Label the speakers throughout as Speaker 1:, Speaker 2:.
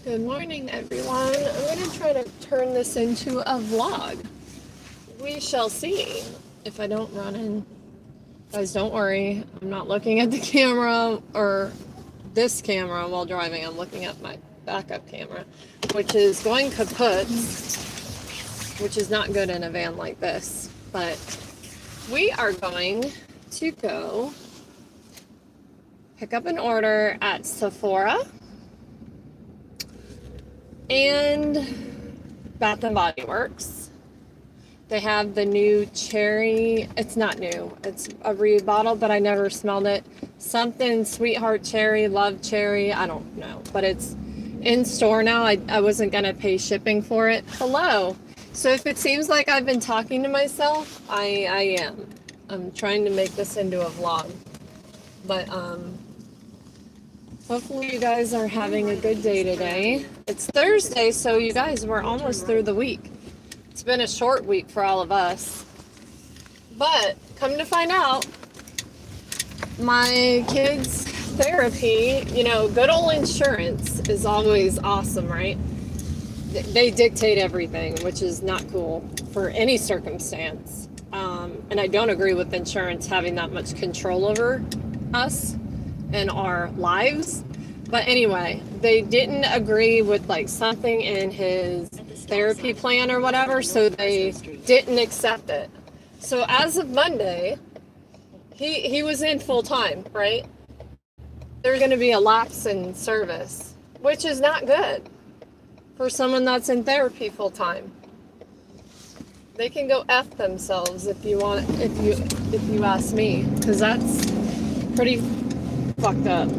Speaker 1: Good morning, everyone. I'm going to try to turn this into a vlog. We shall see if I don't run in. Guys, don't worry. I'm not looking at the camera or this camera while driving. I'm looking at my backup camera, which is going kaput, which is not good in a van like this. But we are going to go pick up an order at Sephora and Bath and Body Works. They have the new cherry. It's not new. It's a rebottle, but I never smelled it. Something sweetheart cherry, love cherry. I don't know, but it's in store now. I wasn't gonna pay shipping for it. Hello. So if it seems like I've been talking to myself, I am. I'm trying to make this into a vlog, but hopefully you guys are having a good day today. It's Thursday, so you guys, we're almost through the week. It's been a short week for all of us. But come to find out, my kids' therapy, good old insurance is always awesome, right? They dictate everything, which is not cool for any circumstance. And I don't agree with insurance having that much control over us in our lives. But anyway, they didn't agree with like something in his therapy plan or whatever, so they didn't accept it. So as of Monday, he was in full time, right? There's going to be a lapse in service, which is not good for someone that's in therapy full time. They can go F themselves if you ask me, because that's pretty fucked up.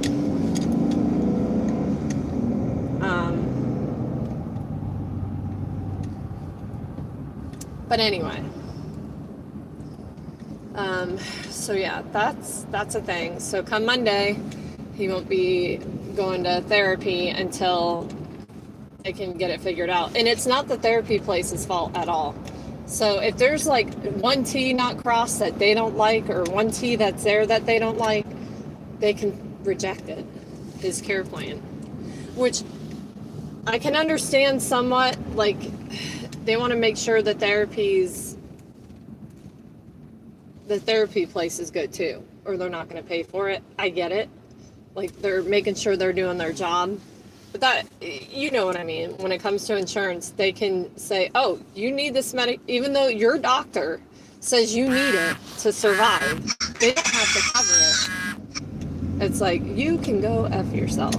Speaker 1: But anyway, so yeah, that's a thing. So come Monday, he won't be going to therapy until they can get it figured out. And it's not the therapy place's fault at all. So if there's like one T not crossed that they don't like, or one T that's there that they don't like, they can reject it, his care plan, which I can understand somewhat. Like, they want to make sure the therapy place is good too, or they're not going to pay for it. I get it. Like, they're making sure they're doing their job. But that, you know what I mean. When it comes to insurance, they can say, oh, you need this even though your doctor says you need it to survive, they don't have to cover it. It's like, you can go F yourself.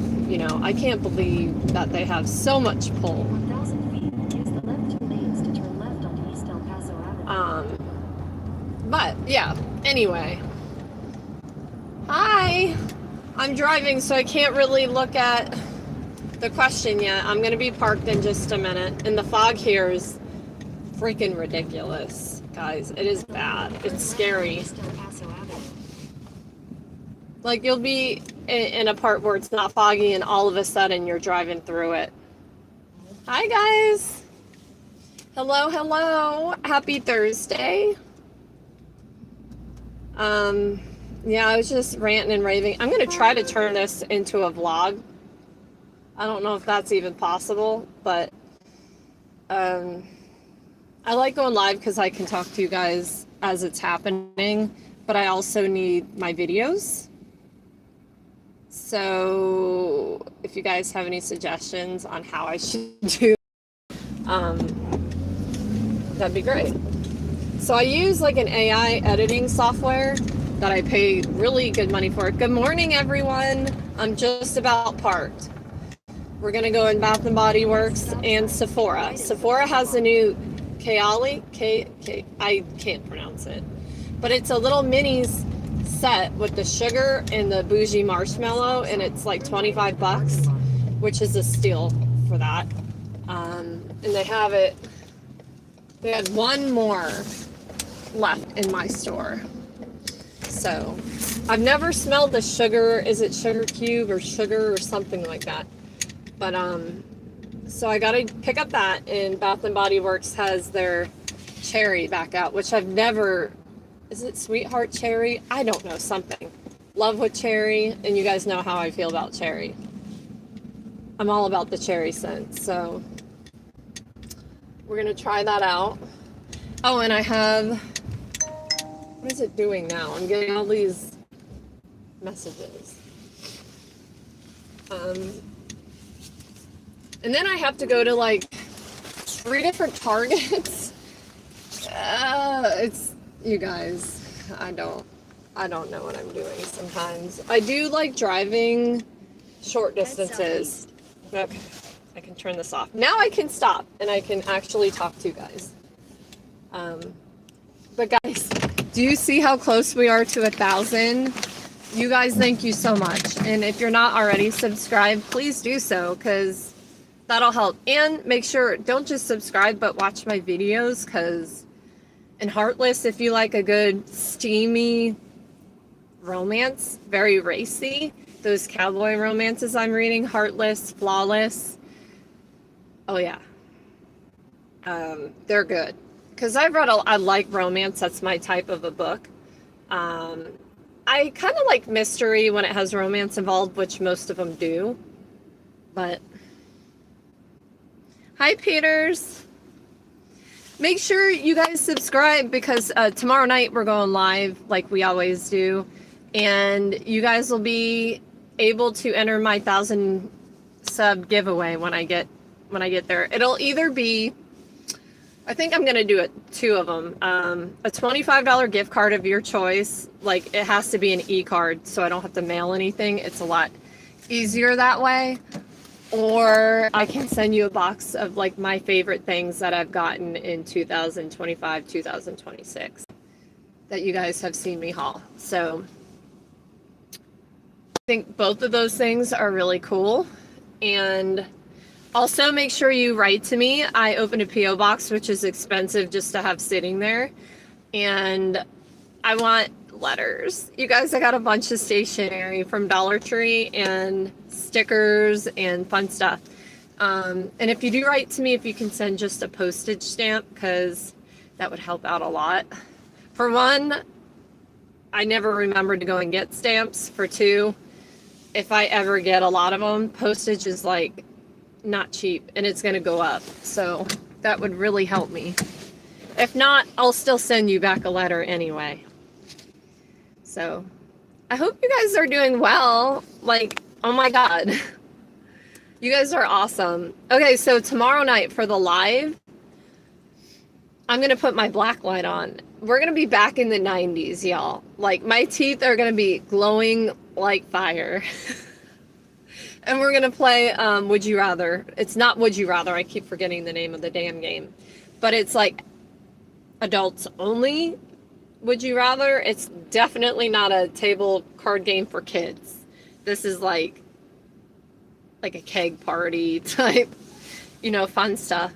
Speaker 1: I can't believe that they have so much pull.
Speaker 2: 1,000 feet, use the left 2 lanes to turn left onto East El Paso Avenue.
Speaker 1: But yeah, anyway. Hi! I'm driving, so I can't really look at the question yet. I'm going to be parked in just a minute. And the fog here is freaking ridiculous, guys. It is bad. It's scary. Like, you'll be in a part where it's not foggy and all of a sudden you're driving through it. Hi, guys. Hello, hello. Happy Thursday. Yeah, I was just ranting and raving. I'm going to try to turn this into a vlog. I don't know if that's even possible, but I like going live because I can talk to you guys as it's happening, but I also need my videos. So if you guys have any suggestions on how I should do, that'd be great. So I use like an AI editing software that I pay really good money for. Good morning, everyone. I'm just about parked. We're gonna go in Bath and Body Works and Sephora. Sephora has a new Kayali, I can't pronounce it, but it's a little minis set with the sugar and the bougie marshmallow, and it's like 25 bucks, which is a steal for that. And they had one more left in my store. So I've never smelled the sugar. Is it sugar cube or sugar or something like that? But so I gotta pick up that, and Bath and Body Works has their cherry back out, which I've never. Is it sweetheart cherry? I don't know, something. Love with cherry, and you guys know how I feel about cherry. I'm all about the cherry scent, so we're gonna try that out. Oh, and I have, what is it doing now? I'm getting all these messages. And then I have to go to like 3 different Targets. It's, you guys, I don't know what I'm doing sometimes. I do like driving short distances. Okay, I can turn this off. Now I can stop and I can actually talk to you guys. But guys, do you see how close we are to 1,000? You guys, thank you so much. And if you're not already subscribed, please do so, because that'll help. And make sure, don't just subscribe, but watch my videos, because in Heartless, if you like a good steamy romance, very racy, those cowboy romances I'm reading, Heartless, Flawless, oh yeah, they're good. Because I like romance, that's my type of a book. I kind of like mystery when it has romance involved, which most of them do. But hi, Peters. Make sure you guys subscribe, because tomorrow night we're going live like we always do, and you guys will be able to enter my 1,000 sub giveaway when I get there. It'll either be, I think I'm gonna do 2 of them. A $25 gift card of your choice. Like, it has to be an e-card, so I don't have to mail anything. It's a lot easier that way. Or I can send you a box of like my favorite things that I've gotten in 2025, 2026 that you guys have seen me haul. So I think both of those things are really cool. And also make sure you write to me. I opened a P.O. box, which is expensive just to have sitting there. And I want letters. You guys, I got a bunch of stationery from Dollar Tree and stickers and fun stuff. And if you do write to me, if you can send just a postage stamp, because that would help out a lot. For one, I never remembered to go and get stamps. For 2, if I ever get a lot of them, postage is like not cheap and it's going to go up. So that would really help me. If not, I'll still send you back a letter anyway. So I hope you guys are doing well. Like, oh my God, you guys are awesome. Okay, so tomorrow night for the live, I'm going to put my black light on. We're going to be back in the 90s, y'all. Like, my teeth are going to be glowing like fire. And we're going to play Would You Rather. It's not Would You Rather. I keep forgetting the name of the damn game. But it's like adults only Would You Rather. It's definitely not a table card game for kids. This is like a keg party type, fun stuff.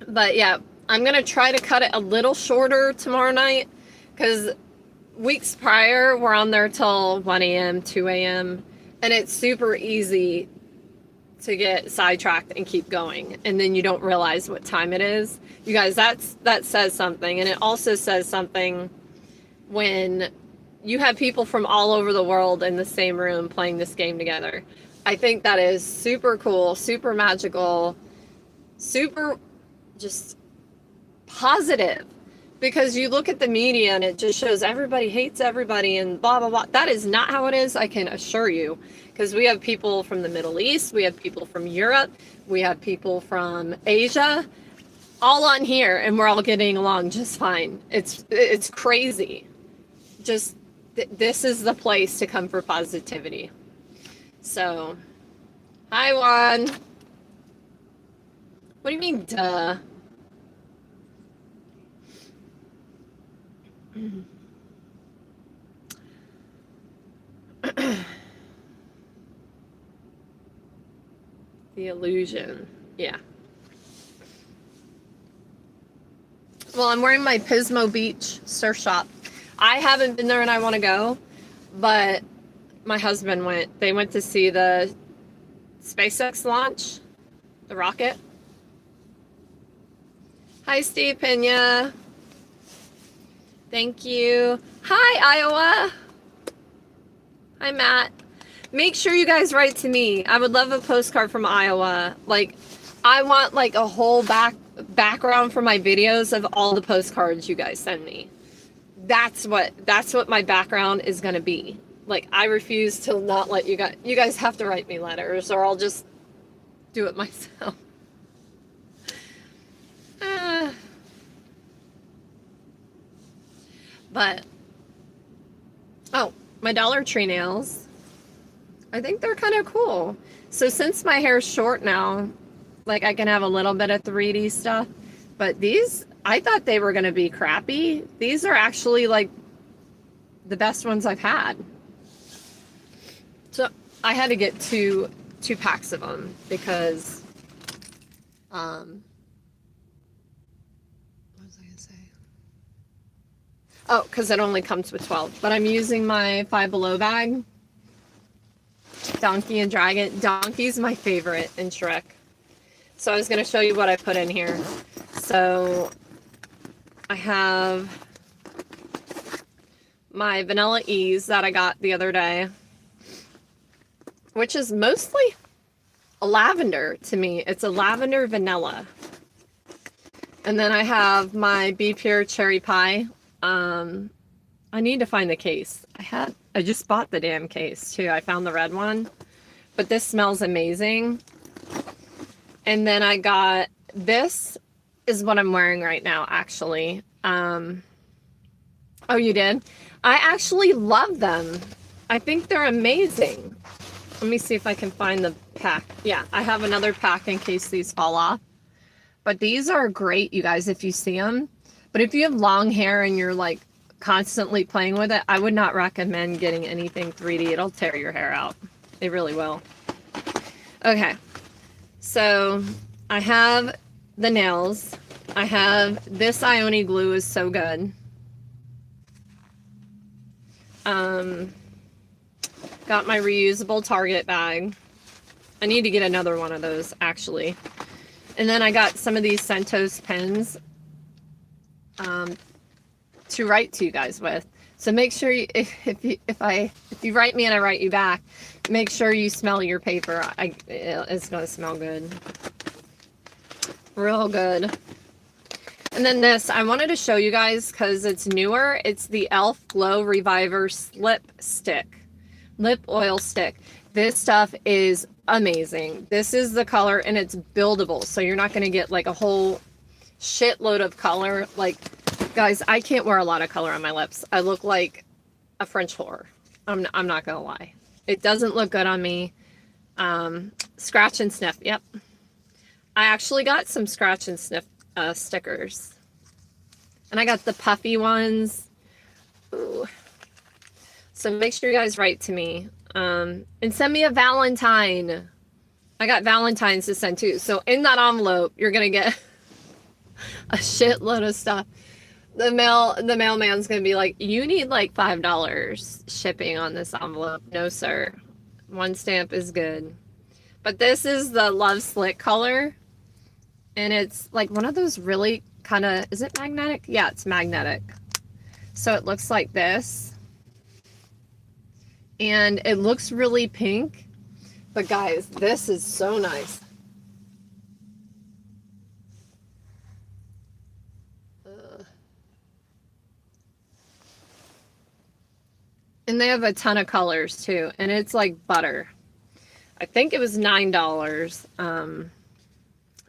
Speaker 1: But yeah, I'm going to try to cut it a little shorter tomorrow night, because weeks prior, we're on there till 1 a.m., 2 a.m., and it's super easy to get sidetracked and keep going, and then you don't realize what time it is. You guys, that says something. And it also says something when you have people from all over the world in the same room playing this game together. I think that is super cool, super magical, super just positive, because you look at the media and it just shows everybody hates everybody and blah, blah, blah. That is not how it is, I can assure you, because we have people from the Middle East, we have people from Europe, we have people from Asia, all on here, and we're all getting along just fine. It's crazy. Just this is the place to come for positivity. So, hi Juan. What do you mean, duh? The illusion. Yeah. Well, I'm wearing my Pismo Beach surf shop. I haven't been there and I want to go, but my husband went. They went to see the SpaceX launch, the rocket. Hi, Steve Pena. Thank you. Hi, Iowa. Hi, Matt. Make sure you guys write to me. I would love a postcard from Iowa. Like, I want like a whole background for my videos of all the postcards you guys send me. That's what my background is gonna be. Like, I refuse to not let you guys have to write me letters, or I'll just do it myself. But, oh, my Dollar Tree nails. I think they're kind of cool. So since my hair's short now, like, I can have a little bit of 3D stuff. But these, I thought they were going to be crappy. These are actually, like, the best ones I've had. So I had to get two packs of them because, what was I going to say? Oh, because it only comes with 12. But I'm using my Five Below bag. Donkey and Dragon. Donkey's my favorite in Shrek. So I was going to show you what I put in here. So I have my Vanilla Ease that I got the other day, which is mostly a lavender to me. It's a lavender vanilla. And then I have my Be Pure Cherry Pie. I need to find the case. I just bought the damn case too. I found the red one, but this smells amazing. And then I got, this is what I'm wearing right now, actually. Oh, you did? I actually love them. I think they're amazing. Let me see if I can find the pack. Yeah, I have another pack in case these fall off. But these are great, you guys, if you see them. But if you have long hair and you're like constantly playing with it, I would not recommend getting anything 3D. It'll tear your hair out. It really will. Okay. So I have the nails. I have this Ioni glue is so good. Got my reusable Target bag. I need to get another one of those actually. And then I got some of these Centos pens to write to you guys with. So make sure you, if you write me and I write you back, make sure you smell your paper. It's gonna smell good, real good. And then this, I wanted to show you guys because it's newer. It's the e.l.f. Glow Reviver Lip Oil Stick. This stuff is amazing. This is the color and it's buildable, so you're not gonna get like a whole shitload of color. Like, guys, I can't wear a lot of color on my lips. I look like a French whore. I'm not gonna lie. It doesn't look good on me. Scratch and sniff. Yep. I actually got some scratch and sniff stickers. And I got the puffy ones. Ooh. So make sure you guys write to me. And send me a Valentine. I got Valentines to send too. So in that envelope, you're gonna get a shitload of stuff. The mailman's gonna be like, you need like $5 shipping on this envelope. No, sir. One stamp is good. But this is the Love Slick color. And it's like one of those really kind of, is it magnetic? Yeah, it's magnetic. So it looks like this. And it looks really pink. But guys, this is so nice. And they have a ton of colors too. And it's like butter. I think it was $9.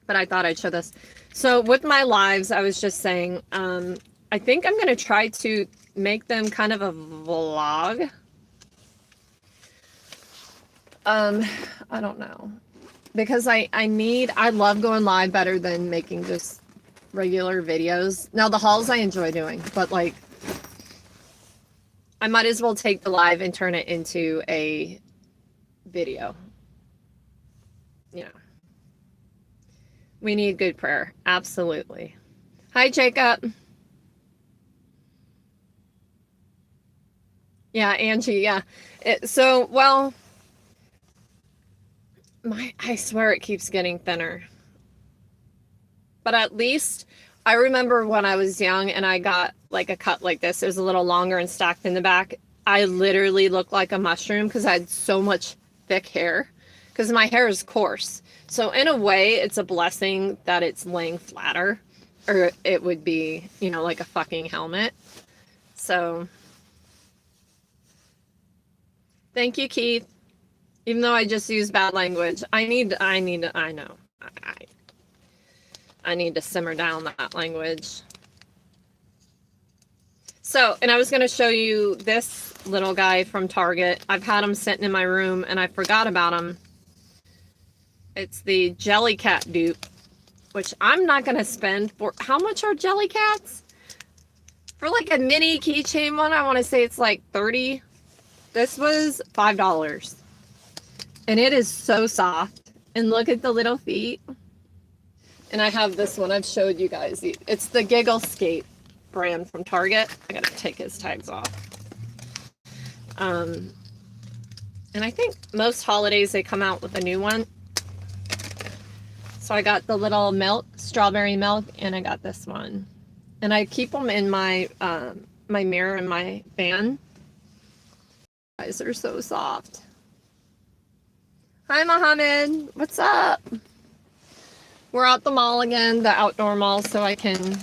Speaker 1: But I thought I'd show this. So with my lives, I was just saying, I think I'm going to try to make them kind of a vlog. I don't know. Because I love going live better than making just regular videos. Now the hauls I enjoy doing, but like, I might as well take the live and turn it into a video. You know. We need good prayer. Absolutely. Hi, Jacob. Yeah, Angie, yeah. Well, I swear it keeps getting thinner. But at least I remember when I was young and I got like a cut like this. It was a little longer and stacked in the back. I literally looked like a mushroom because I had so much thick hair, because my hair is coarse. So in a way, it's a blessing that it's laying flatter, or it would be, you know, like a fucking helmet. So thank you, Keith. Even though I just used bad language, I know. I need to simmer down that language. So, and I was going to show you this little guy from Target. I've had him sitting in my room and I forgot about him. It's the Jellycat dupe, which I'm not going to spend for. How much are Jellycats? For like a mini keychain one, I want to say it's like 30. This was $5. And it is so soft. And look at the little feet. And I have this one I've showed you guys. It's the Giggle Skate brand from Target. I gotta take his tags off. And I think most holidays they come out with a new one. So I got the little milk, strawberry milk, and I got this one. And I keep them in my my mirror in my van. Guys are so soft. Hi, Mohammed. What's up? We're at the mall again, the outdoor mall, so I can,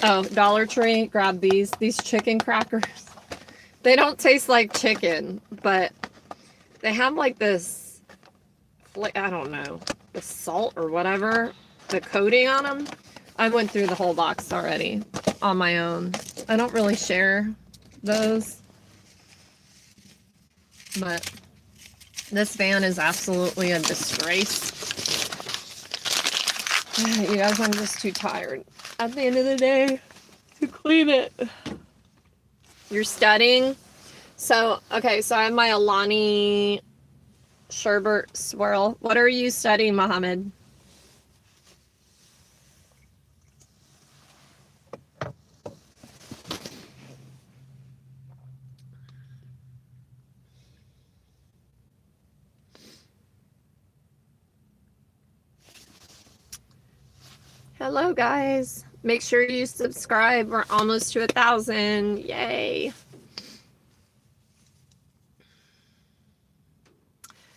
Speaker 1: oh, Dollar Tree, grab these chicken crackers. They don't taste like chicken, but they have like this, I don't know, the salt or whatever, the coating on them. I went through the whole box already on my own. I don't really share those, but this van is absolutely a disgrace. You guys, I'm just too tired at the end of the day to clean it. You're studying? So, okay, so I have my Alani sherbet swirl. What are you studying, Mohammed? Hello, guys. Make sure you subscribe. We're almost to 1,000. Yay.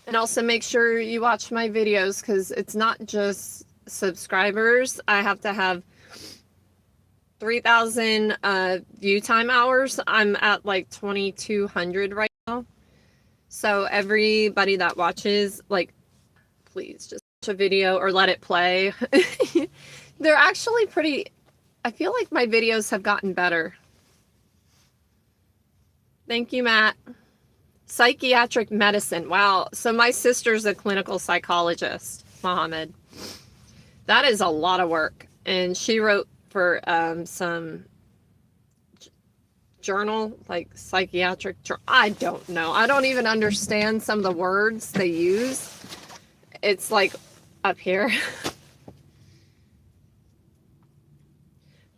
Speaker 1: And also make sure you watch my videos, because it's not just subscribers. I have to have 3,000 view time hours. I'm at like 2,200 right now. So everybody that watches, like, please just watch a video or let it play. They're actually pretty, I feel like my videos have gotten better. Thank you, Matt. Psychiatric medicine. Wow. So my sister's a clinical psychologist, Mohammed. That is a lot of work. And she wrote for some journal, like psychiatric, I don't know. I don't even understand some of the words they use. It's like up here.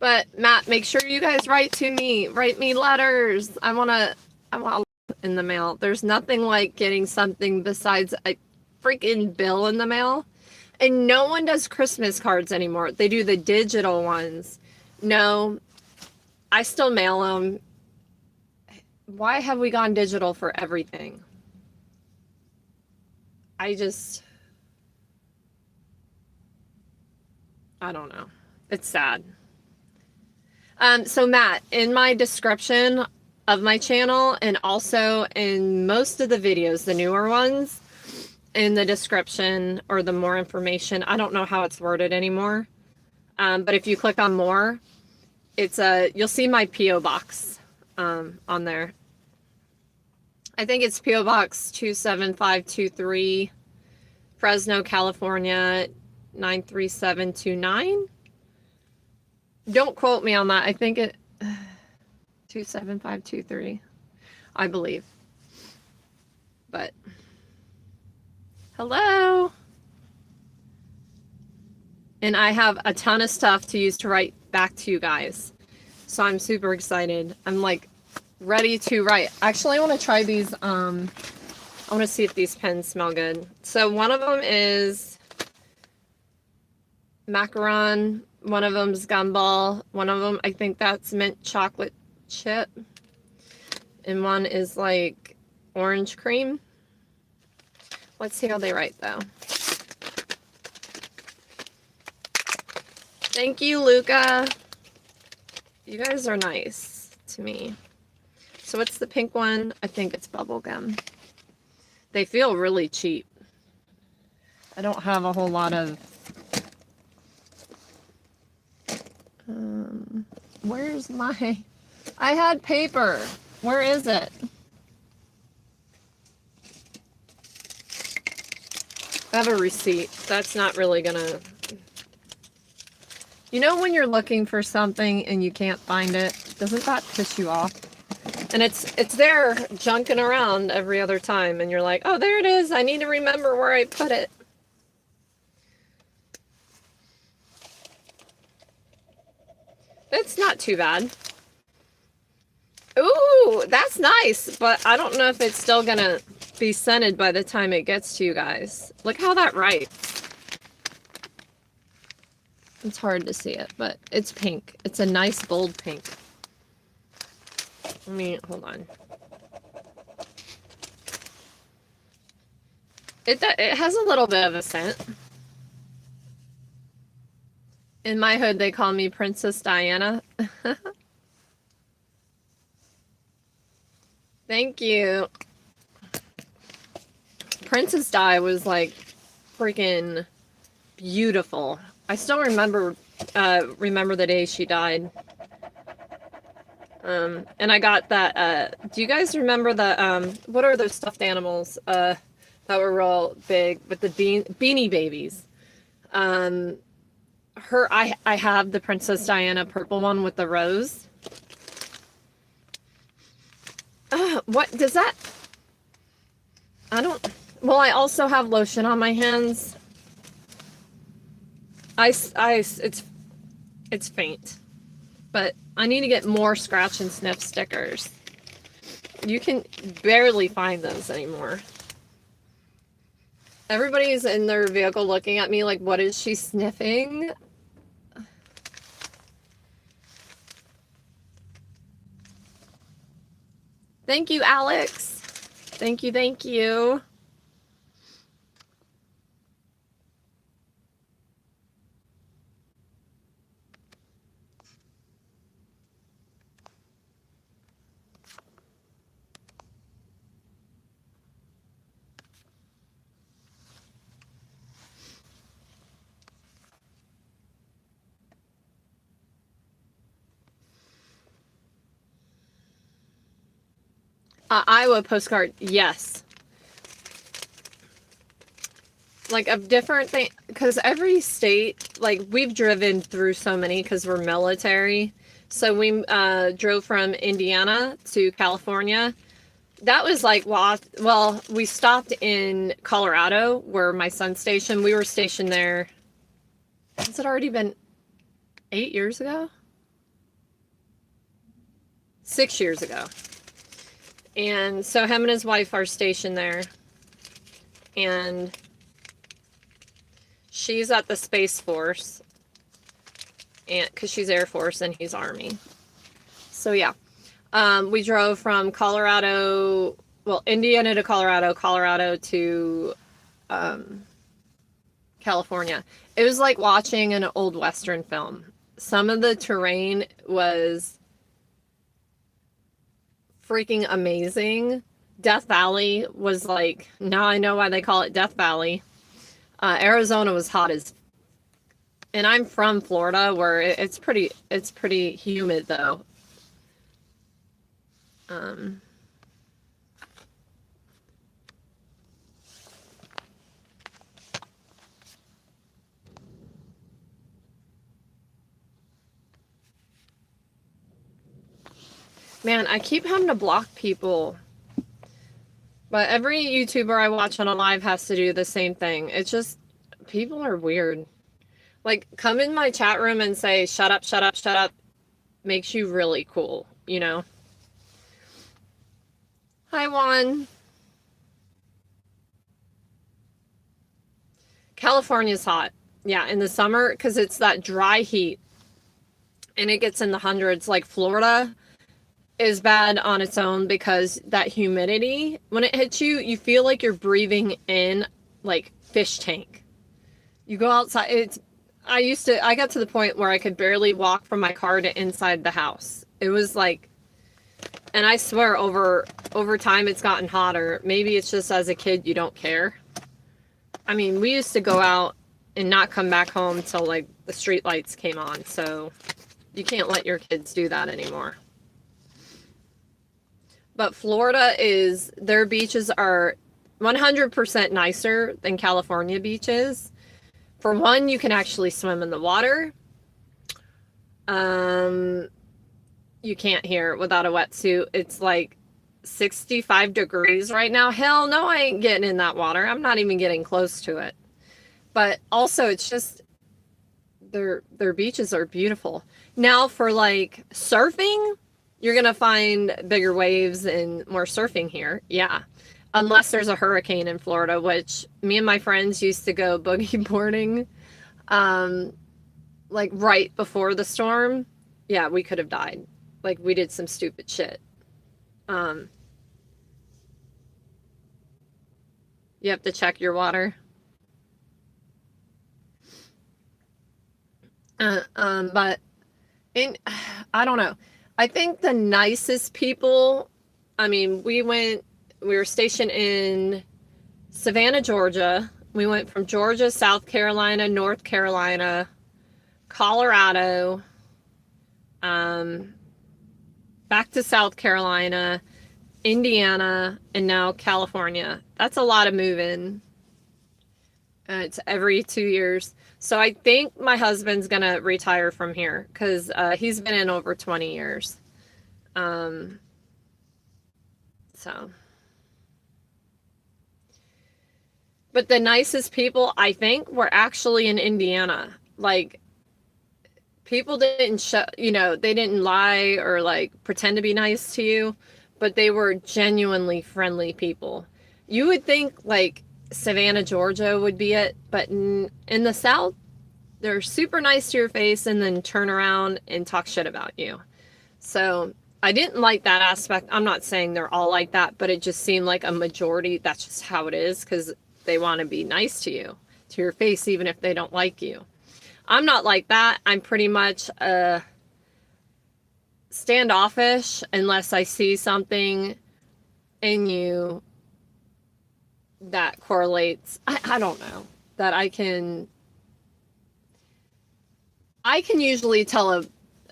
Speaker 1: But Matt, make sure you guys write to me. Write me letters. I want in the mail. There's nothing like getting something besides a freaking bill in the mail. And no one does Christmas cards anymore. They do the digital ones. No, I still mail them. Why have we gone digital for everything? I don't know. It's sad. So Matt, in my description of my channel, and also in most of the videos, the newer ones, in the description or the more information, I don't know how it's worded anymore. But if you click on more, you'll see my P.O. box on there. I think it's P.O. Box 27523, Fresno, California, 93729. Don't quote me on that. I think it 27523, I believe. But hello. And I have a ton of stuff to use to write back to you guys. So I'm super excited. I'm like ready to write. Actually, I want to try these. I want to see if these pens smell good. So one of them is macaron. One of them's gumball. One of them, I think that's mint chocolate chip. and one is like orange cream. Let's see how they write though. Thank you, Luca. You guys are nice to me. So what's the pink one? I think it's bubblegum. They feel really cheap. I don't have a whole lot of... where's my... I had paper. Where is it? I have a receipt. That's not really gonna... You know when you're looking for something and you can't find it? Doesn't that piss you off? And it's there junking around every other time and you're like, oh, there it is. I need to remember where I put it. It's not too bad. Ooh, that's nice, but I don't know if it's still gonna be scented by the time it gets to you guys. Look how that writes. It's hard to see it, but it's pink. It's a nice bold pink. Let me, hold on. It has a little bit of a scent. In my hood, they call me Princess Diana. Thank you. Princess Di was like freaking beautiful. I still remember the day she died. And I got that, do you guys remember the, what are those stuffed animals, that were real big with the Beanie Babies? I have the Princess Diana purple one with the rose. What does that, well, I also have lotion on my hands. It's faint, but I need to get more scratch and sniff stickers. You can barely find those anymore. Everybody's in their vehicle looking at me like, what is she sniffing? Thank you, Alex. Thank you, thank you. Iowa postcard, yes. Like a different thing, because every state, like we've driven through so many because we're military. So we drove from Indiana to California. That was like, well, we stopped in Colorado where my son's stationed. We were stationed there. Has it already been 8 years ago? 6 years ago. And so him and his wife are stationed there. And she's at the Space Force. And because she's Air Force and he's Army. So yeah. We drove from Colorado, well, Indiana to Colorado, Colorado to California. It was like watching an old Western film. Some of the terrain was freaking amazing. Death Valley was like, now I know why they call it Death Valley. Arizona was hot as, and I'm from Florida where it's pretty humid though. Man, I keep having to block people. But every YouTuber I watch on a live has to do the same thing. It's just, people are weird. Like, come in my chat room and say, shut up, shut up, shut up. Makes you really cool, you know? Hi, Juan. California's hot. Yeah, in the summer, because it's that dry heat. And it gets in the hundreds. Like Florida, is bad on its own because that humidity, when it hits you, you feel like you're breathing in like fish tank. You go outside, I got to the point where I could barely walk from my car to inside the house. It was like, and I swear over time it's gotten hotter. Maybe it's just as a kid you don't care. I mean, we used to go out and not come back home till like the street lights came on, so you can't let your kids do that anymore. But Florida their beaches are 100% nicer than California beaches. For one, you can actually swim in the water. You can't here without a wetsuit. It's like 65 degrees right now. Hell no, I ain't getting in that water. I'm not even getting close to it. But also, it's just their beaches are beautiful. Now for like surfing, you're going to find bigger waves and more surfing here. Yeah. Unless there's a hurricane in Florida, which me and my friends used to go boogie boarding like right before the storm. Yeah, we could have died. Like we did some stupid shit. You have to check your water. But I don't know. I think the nicest people, I mean, we were stationed in Savannah, Georgia. We went from Georgia, South Carolina, North Carolina, Colorado, back to South Carolina, Indiana, and now California. That's a lot of moving. It's every 2 years. So I think my husband's going to retire from here because he's been in over 20 years. So. But the nicest people, I think, were actually in Indiana. Like, people didn't they didn't lie or like pretend to be nice to you, but they were genuinely friendly people. You would think like Savannah, Georgia would be it, but in the South, they're super nice to your face and then turn around and talk shit about you. So I didn't like that aspect. I'm not saying they're all like that, but it just seemed like a majority. That's just how it is because they want to be nice to you, to your face, even if they don't like you. I'm not like that. I'm pretty much standoffish unless I see something in you that correlates. I don't know, that I can usually tell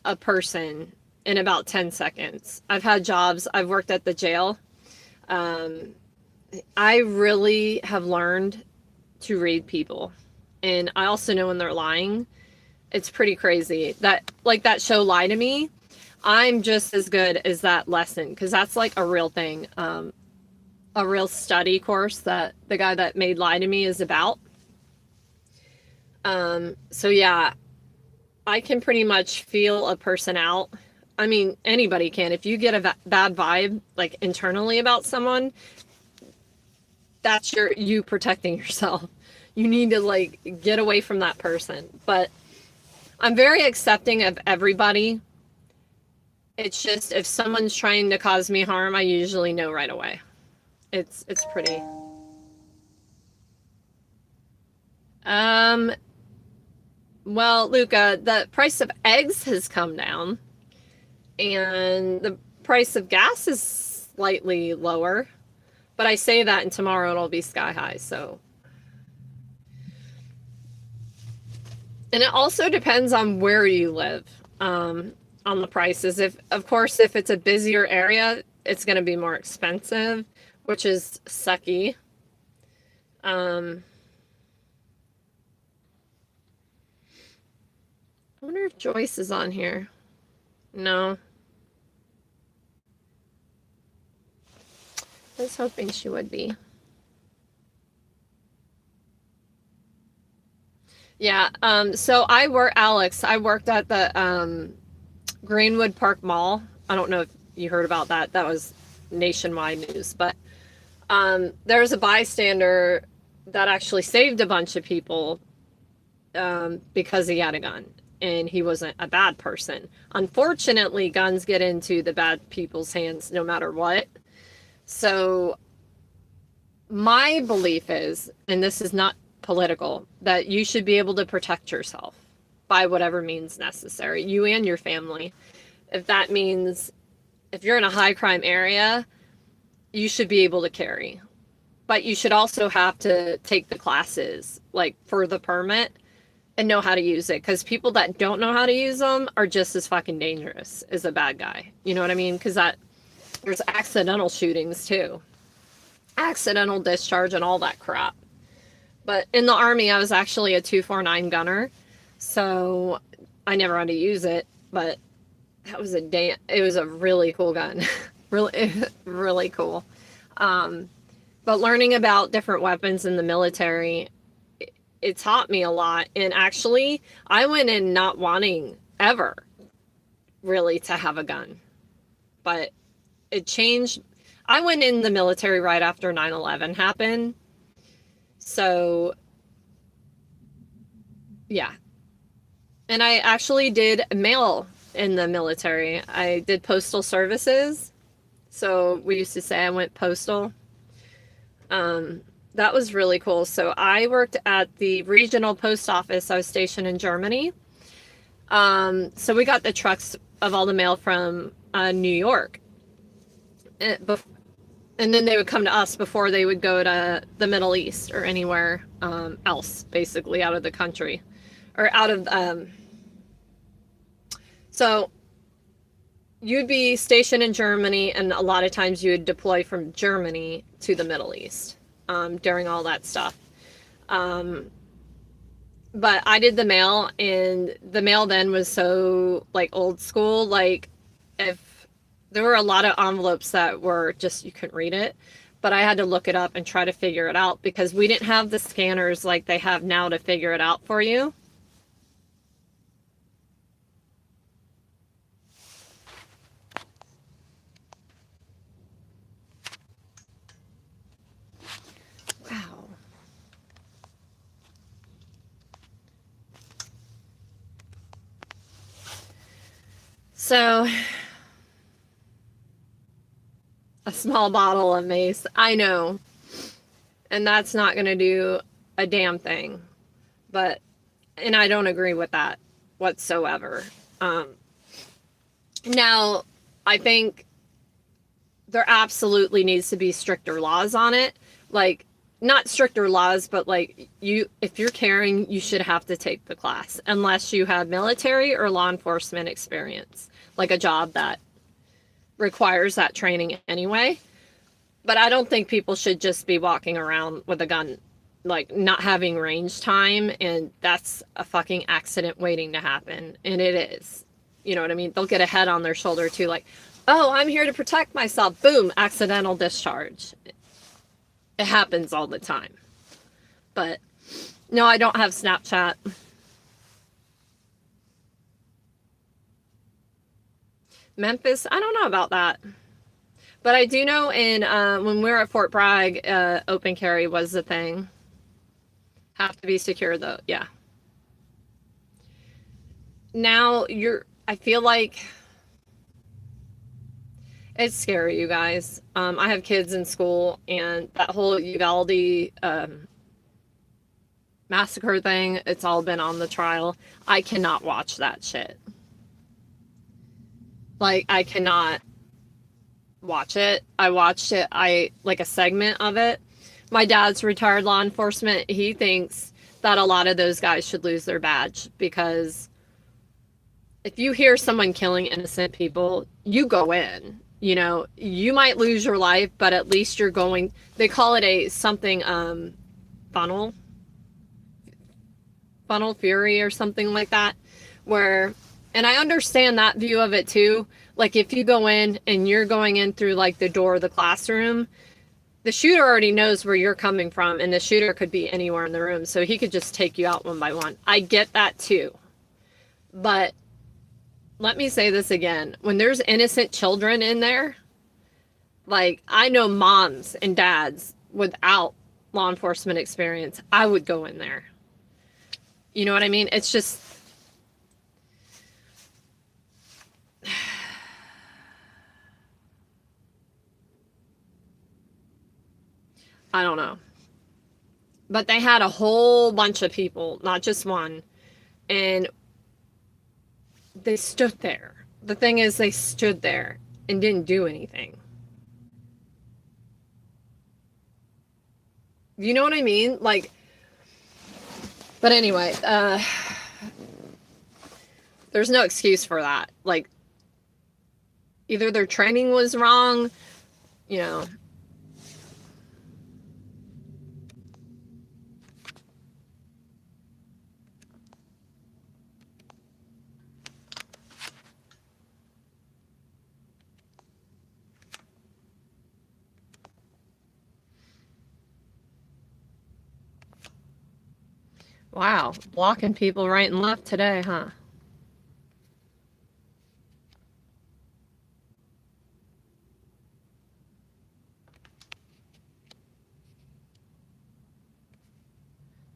Speaker 1: a person in about 10 seconds. I've had jobs. I've worked at the jail. I really have learned to read people. And I also know when they're lying. It's pretty crazy. That, like that show Lie to Me, I'm just as good as that lesson because that's like a real thing. A real study course that the guy that made Lie to Me is about. So yeah, I can pretty much feel a person out. I mean, anybody can. If you get a bad vibe, like internally about someone, that's you protecting yourself. You need to like get away from that person. But I'm very accepting of everybody. It's just if someone's trying to cause me harm, I usually know right away. It's pretty. Well, Luca, the price of eggs has come down and the price of gas is slightly lower. But I say that and tomorrow it'll be sky high, so. And it also depends on where you live, on the prices. Of course, if it's a busier area, it's going to be more expensive, which is sucky. I wonder if Joyce is on here. No. I was hoping she would be. Yeah, so I worked at the Greenwood Park Mall. I don't know if you heard about that. That was nationwide news. But there was a bystander that actually saved a bunch of people because he had a gun. and he wasn't a bad person. Unfortunately, guns get into the bad people's hands no matter what. So my belief is, and this is not political, that you should be able to protect yourself by whatever means necessary, you and your family. If that means if you're in a high crime area, you should be able to carry. But you should also have to take the classes, like for the permit, and know how to use it. Because people that don't know how to use them are just as fucking dangerous as a bad guy. You know what I mean? Because there's accidental shootings too. Accidental discharge and all that crap. But in the Army, I was actually a 249 gunner. So I never had to use it. But that was it was a really cool gun. Really, really cool. But learning about different weapons in the military, it taught me a lot. And actually, I went in not wanting ever really to have a gun. But it changed. I went in the military right after 9/11 happened. So, yeah. And I actually did mail in the military. I did postal services. So we used to say I went postal. That was really cool. So I worked at the regional post office. I was stationed in Germany. So we got the trucks of all the mail from New York. And then they would come to us before they would go to the Middle East or anywhere else, basically out of the country. Or out of... So you'd be stationed in Germany, and a lot of times you would deploy from Germany to the Middle East during all that stuff. But I did the mail, and the mail then was so like old school. Like if there were a lot of envelopes that were just, you couldn't read it, but I had to look it up and try to figure it out because we didn't have the scanners like they have now to figure it out for you. So, a small bottle of mace, I know, and that's not going to do a damn thing, and I don't agree with that whatsoever. Now, I think there absolutely needs to be stricter laws on it, like, not stricter laws, but like if you're carrying, you should have to take the class unless you have military or law enforcement experience, like a job that requires that training anyway. But I don't think people should just be walking around with a gun, like not having range time, and that's a fucking accident waiting to happen, and it is. You know what I mean? They'll get a head on their shoulder too, like, oh, I'm here to protect myself. Boom, accidental discharge. It happens all the time. But no, I don't have Snapchat. Memphis, I don't know about that. But I do know when we were at Fort Bragg, open carry was the thing. Have to be secure though, yeah. Now I feel like it's scary, you guys. I have kids in school, and that whole Uvalde massacre thing, it's all been on the trial. I cannot watch that shit. Like, I cannot watch it. I watched it, like a segment of it. My dad's retired law enforcement. He thinks that a lot of those guys should lose their badge, because if you hear someone killing innocent people, you go in. You know, you might lose your life, but at least you're going, they call it funnel fury or something like that, and I understand that view of it too. Like, if you go in and you're going in through like the door of the classroom, the shooter already knows where you're coming from, and the shooter could be anywhere in the room, so he could just take you out one by one. I get that too. But let me say this again. When there's innocent children in there, like, I know moms and dads without law enforcement experience, I would go in there. You know what I mean? It's just, I don't know. But they had a whole bunch of people, not just one. And they stood there. The thing is, they stood there and didn't do anything. You know what I mean? Like, but anyway, there's no excuse for that. Like, either their training was wrong, you know. Wow, blocking people right and left today, huh?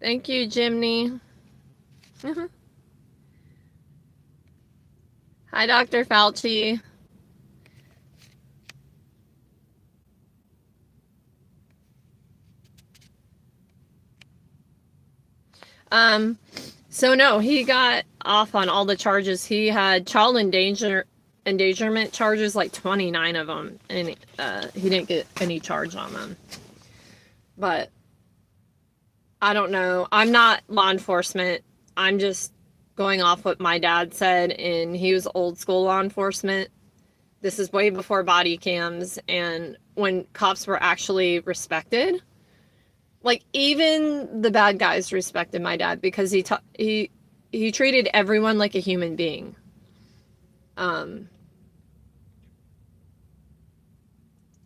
Speaker 1: Thank you, Jimmy. Hi, Dr. Fauci. So no, he got off on all the charges. He had child endangerment charges, like 29 of them, and he didn't get any charge on them. But I don't know. I'm not law enforcement. I'm just going off what my dad said, and he was old school law enforcement. This is way before body cams and when cops were actually respected. Like, even the bad guys respected my dad because he treated everyone like a human being.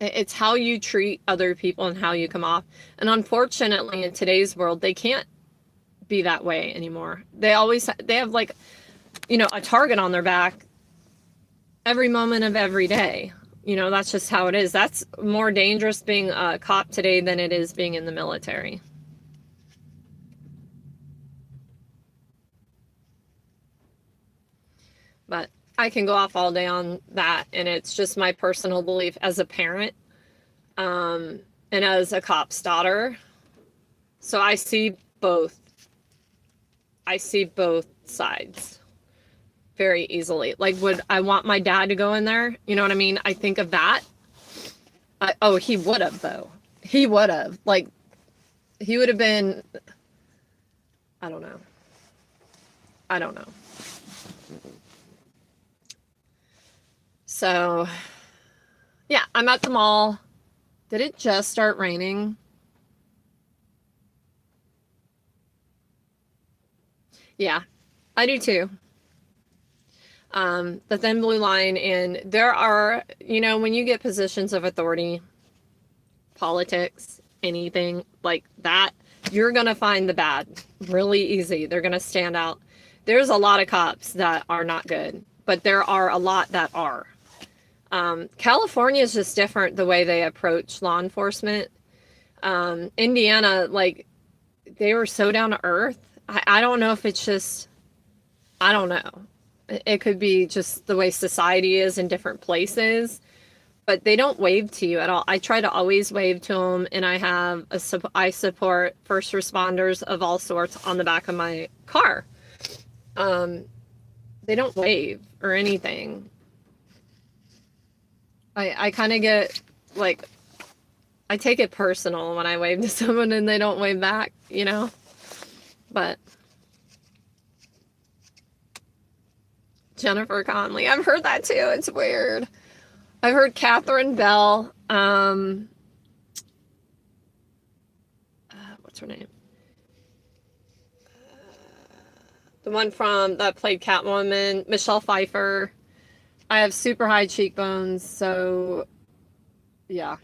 Speaker 1: It's how you treat other people and how you come off. And unfortunately, in today's world, they can't be that way anymore. They have, like, you know, a target on their back every moment of every day. You know, that's just how it is. That's more dangerous being a cop today than it is being in the military. But I can go off all day on that, and it's just my personal belief as a parent, and as a cop's daughter. So I see both. I see both sides very easily. Like, would I want my dad to go in there? You know what I mean? I think of that. Oh, he would have, though. He would have. Like, he would have been, I don't know. I don't know. So, yeah, I'm at the mall. Did it just start raining? Yeah, I do too. The thin blue line, and there are, you know, when you get positions of authority, politics, anything like that, you're going to find the bad really easy. They're going to stand out. There's a lot of cops that are not good, but there are a lot that are. California is just different the way they approach law enforcement. Indiana, like, they were so down to earth. I don't know if it's just, I don't know. It could be just the way society is in different places, but they don't wave to you at all. I try to always wave to them, and I support first responders of all sorts on the back of my car. They don't wave or anything. I kind of get, like, I take it personal when I wave to someone and they don't wave back, you know? But Jennifer Conley, I've heard that too. It's weird. I've heard Catherine Bell. What's her name? The one that played Catwoman, Michelle Pfeiffer. I have super high cheekbones, so yeah.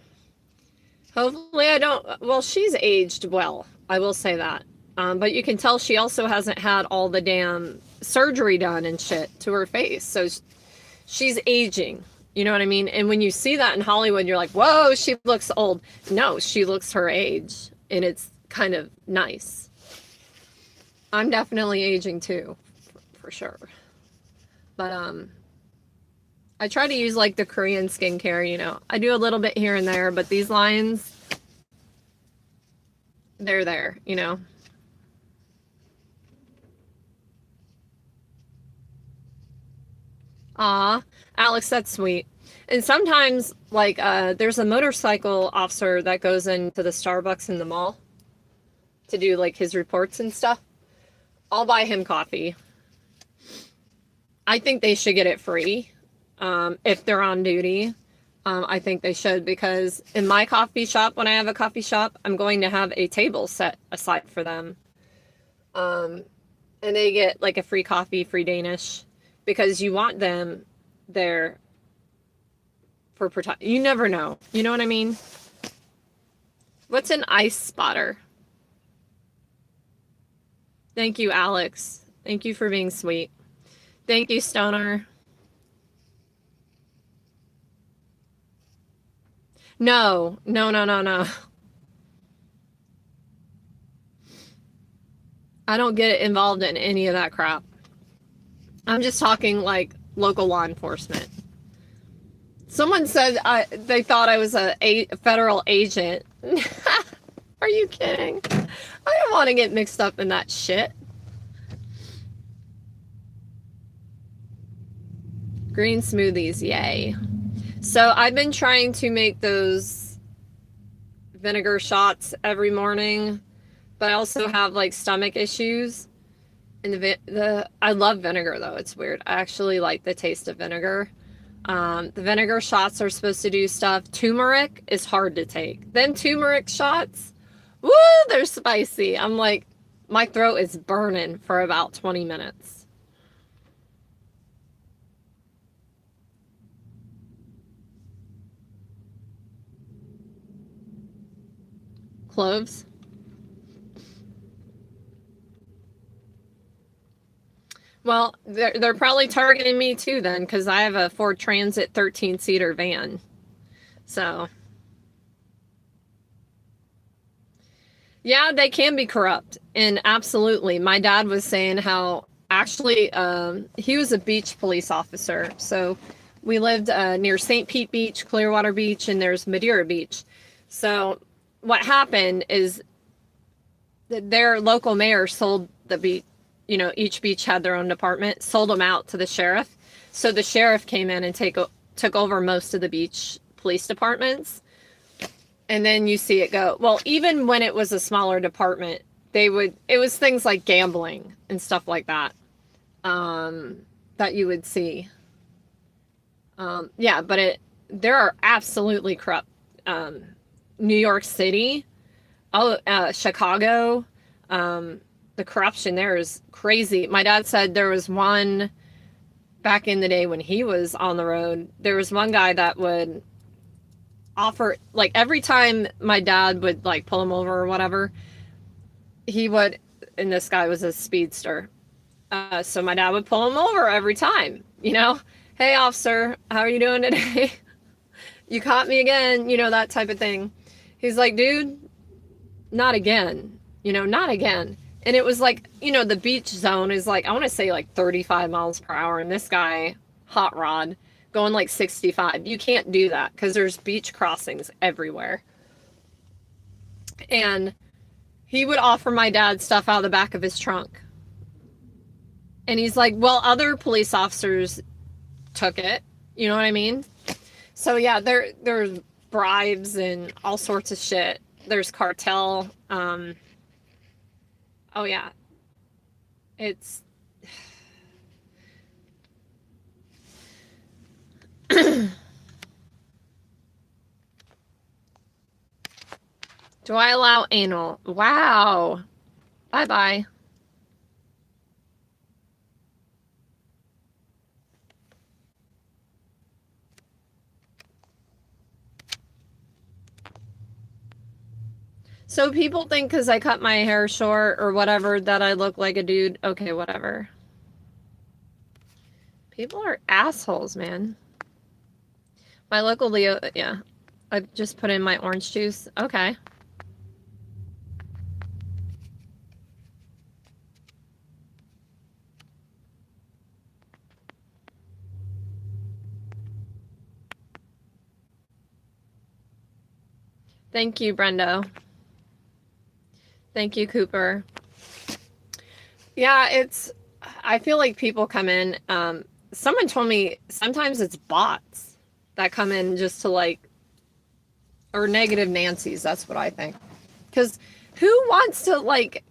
Speaker 1: Hopefully I don't, well, she's aged well, I will say that. But you can tell she also hasn't had all the damn surgery done and shit to her face. So she's aging. You know what I mean? And when you see that in Hollywood, you're like, whoa, she looks old. No, she looks her age. And it's kind of nice. I'm definitely aging too, for sure. But I try to use, like, the Korean skincare, you know. I do a little bit here and there, but these lines, they're there, you know. Aw, Alex, that's sweet. And sometimes, like, there's a motorcycle officer that goes into the Starbucks in the mall to do, like, his reports and stuff. I'll buy him coffee. I think they should get it free if they're on duty. I think they should, because in my coffee shop, when I have a coffee shop, I'm going to have a table set aside for them. And they get like a free coffee, free Danish, because you want them there for protection. You never know. You know what I mean? What's an ice spotter? Thank you, Alex. Thank you for being sweet. Thank you, Stoner. No, no, no, no, no. I don't get involved in any of that crap. I'm just talking like local law enforcement. Someone said they thought I was a federal agent. Are you kidding? I don't want to get mixed up in that shit. Green smoothies, yay. So I've been trying to make those vinegar shots every morning, but I also have like stomach issues. And I love vinegar though. It's weird. I actually like the taste of vinegar. The vinegar shots are supposed to do stuff. Turmeric is hard to take. Then turmeric shots, woo, they're spicy. I'm like, my throat is burning for about 20 minutes. Cloves. Well, they're probably targeting me too then, because I have a Ford Transit 13-seater van. So, yeah, they can be corrupt. And absolutely, my dad was saying how actually he was a beach police officer. So we lived near St. Pete Beach, Clearwater Beach, and there's Madeira Beach. So what happened is that their local mayor sold the beach. You know, each beach had their own department, sold them out to the sheriff. So the sheriff came in and took over most of the beach police departments. And then you see it go. Well, even when it was a smaller department, it was things like gambling and stuff like that, that you would see. Yeah, but there are absolutely corrupt, New York City, Chicago, the corruption there is crazy. My dad said there was one back in the day when he was on the road. There was one guy that would offer, like, every time my dad would like pull him over or whatever, he would, and this guy was a speedster. So my dad would pull him over every time, you know, hey officer, how are you doing today? You caught me again, you know, that type of thing. He's like, dude, not again, you know, not again. And it was like, you know, the beach zone is like, I want to say like 35 miles per hour. And this guy, hot rod, going like 65. You can't do that because there's beach crossings everywhere. And he would offer my dad stuff out of the back of his trunk. And he's like, well, other police officers took it. You know what I mean? So yeah, there's bribes and all sorts of shit. There's cartel. Oh yeah, it's do I allow anal? Wow. Bye bye. So people think because I cut my hair short or whatever that I look like a dude. Okay, whatever. People are assholes, man. My local Leo, yeah. I just put in my orange juice. Okay. Thank you, Brendo. Thank you, Cooper. Yeah, I feel like people come in. Someone told me sometimes it's bots that come in just to like, or negative Nancy's. That's what I think. Because who wants to like,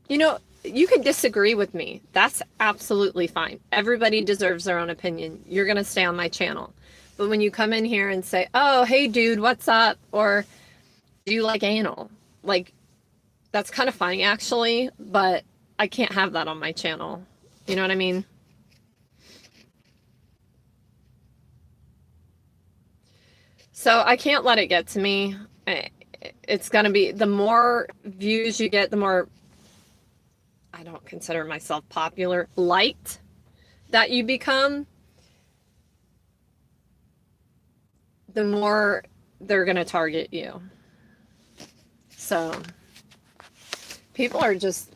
Speaker 1: you can disagree with me. That's absolutely fine. Everybody deserves their own opinion. You're going to stay on my channel. But when you come in here and say, oh, hey, dude, what's up? Or do you like anal? Like, that's kind of funny, actually. But I can't have that on my channel. You know what I mean? So I can't let it get to me. It's going to be, the more views you get, the more, I don't consider myself popular, liked that you become, the more they're going to target you. So people are just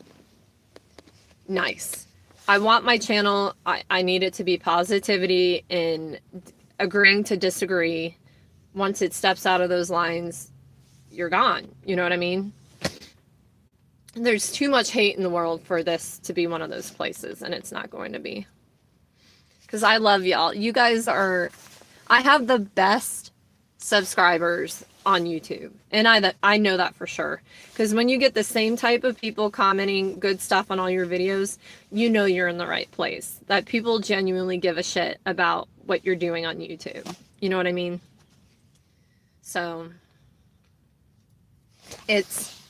Speaker 1: nice. I want my channel, I need it to be positivity and agreeing to disagree. Once it steps out of those lines, you're gone. You know what I mean? There's too much hate in the world for this to be one of those places, and it's not going to be. Because I love y'all. You guys are, I have the best subscribers on YouTube. And I know that for sure. Because when you get the same type of people commenting good stuff on all your videos, you know you're in the right place. That people genuinely give a shit about what you're doing on YouTube. You know what I mean? So it's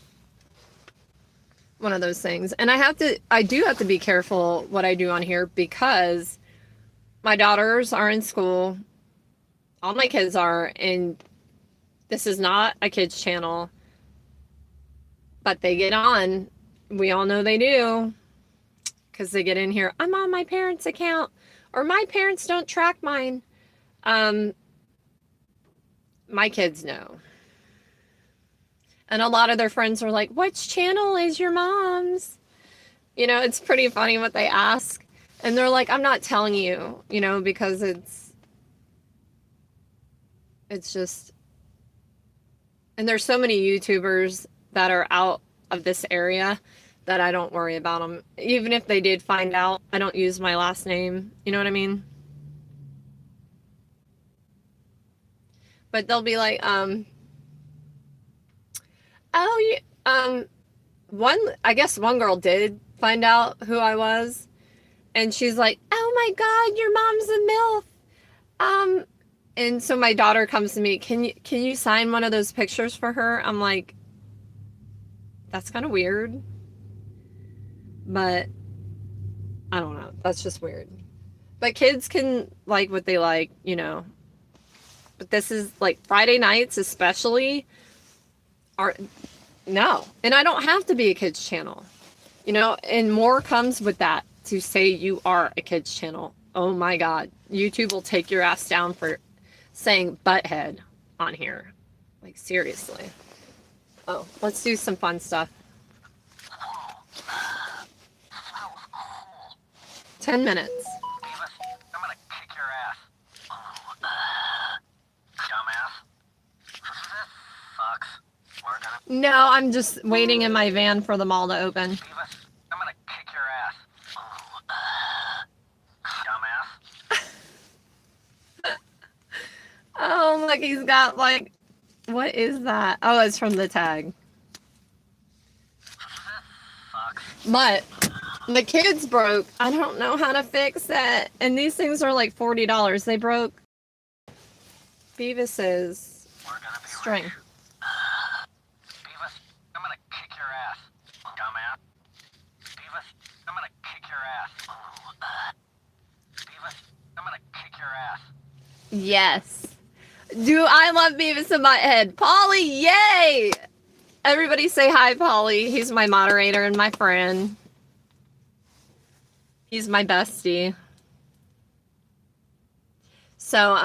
Speaker 1: one of those things. And I do have to be careful what I do on here, because my daughters are in school. All my kids are, and this is not a kids channel, but they get on. We all know they do, because they get in here. I'm on my parents' account, or my parents don't track mine. My kids know. And a lot of their friends are like, which channel is your mom's? You know, it's pretty funny what they ask. And they're like, I'm not telling you, because it's just, and there's so many YouTubers that are out of this area that I don't worry about them. Even if they did find out, I don't use my last name. You know what I mean? But they'll be like, I guess one girl did find out who I was, and she's like, oh my God, your mom's a MILF. And so my daughter comes to me, can you sign one of those pictures for her? I'm like, that's kind of weird, but I don't know. That's just weird. But kids can like what they like, But this is like Friday nights especially no. And I don't have to be a kids channel, and more comes with that, to say you are a kids channel. Oh my God. YouTube will take your ass down for saying butthead on here. Like, seriously. Oh, let's do some fun stuff. 10 minutes.
Speaker 3: I'm gonna kick your ass. Dumbass. This sucks. We're gonna...
Speaker 1: No, I'm just waiting in my van for the mall to open.
Speaker 3: I'm gonna kick your ass. Dumbass.
Speaker 1: Oh, look, he's got like, what is that? Oh, it's from the tag. But the kids broke. I don't know how to fix it. And these things are like $40. They broke Beavis's string.
Speaker 3: Beavis, I'm gonna kick your ass. Dumbass. Beavis, I'm gonna kick your ass. Beavis, I'm gonna kick your ass.
Speaker 1: Yes. Do I love Beavis and Butthead? Polly, yay! Everybody say hi, Polly. He's my moderator and my friend. He's my bestie. So,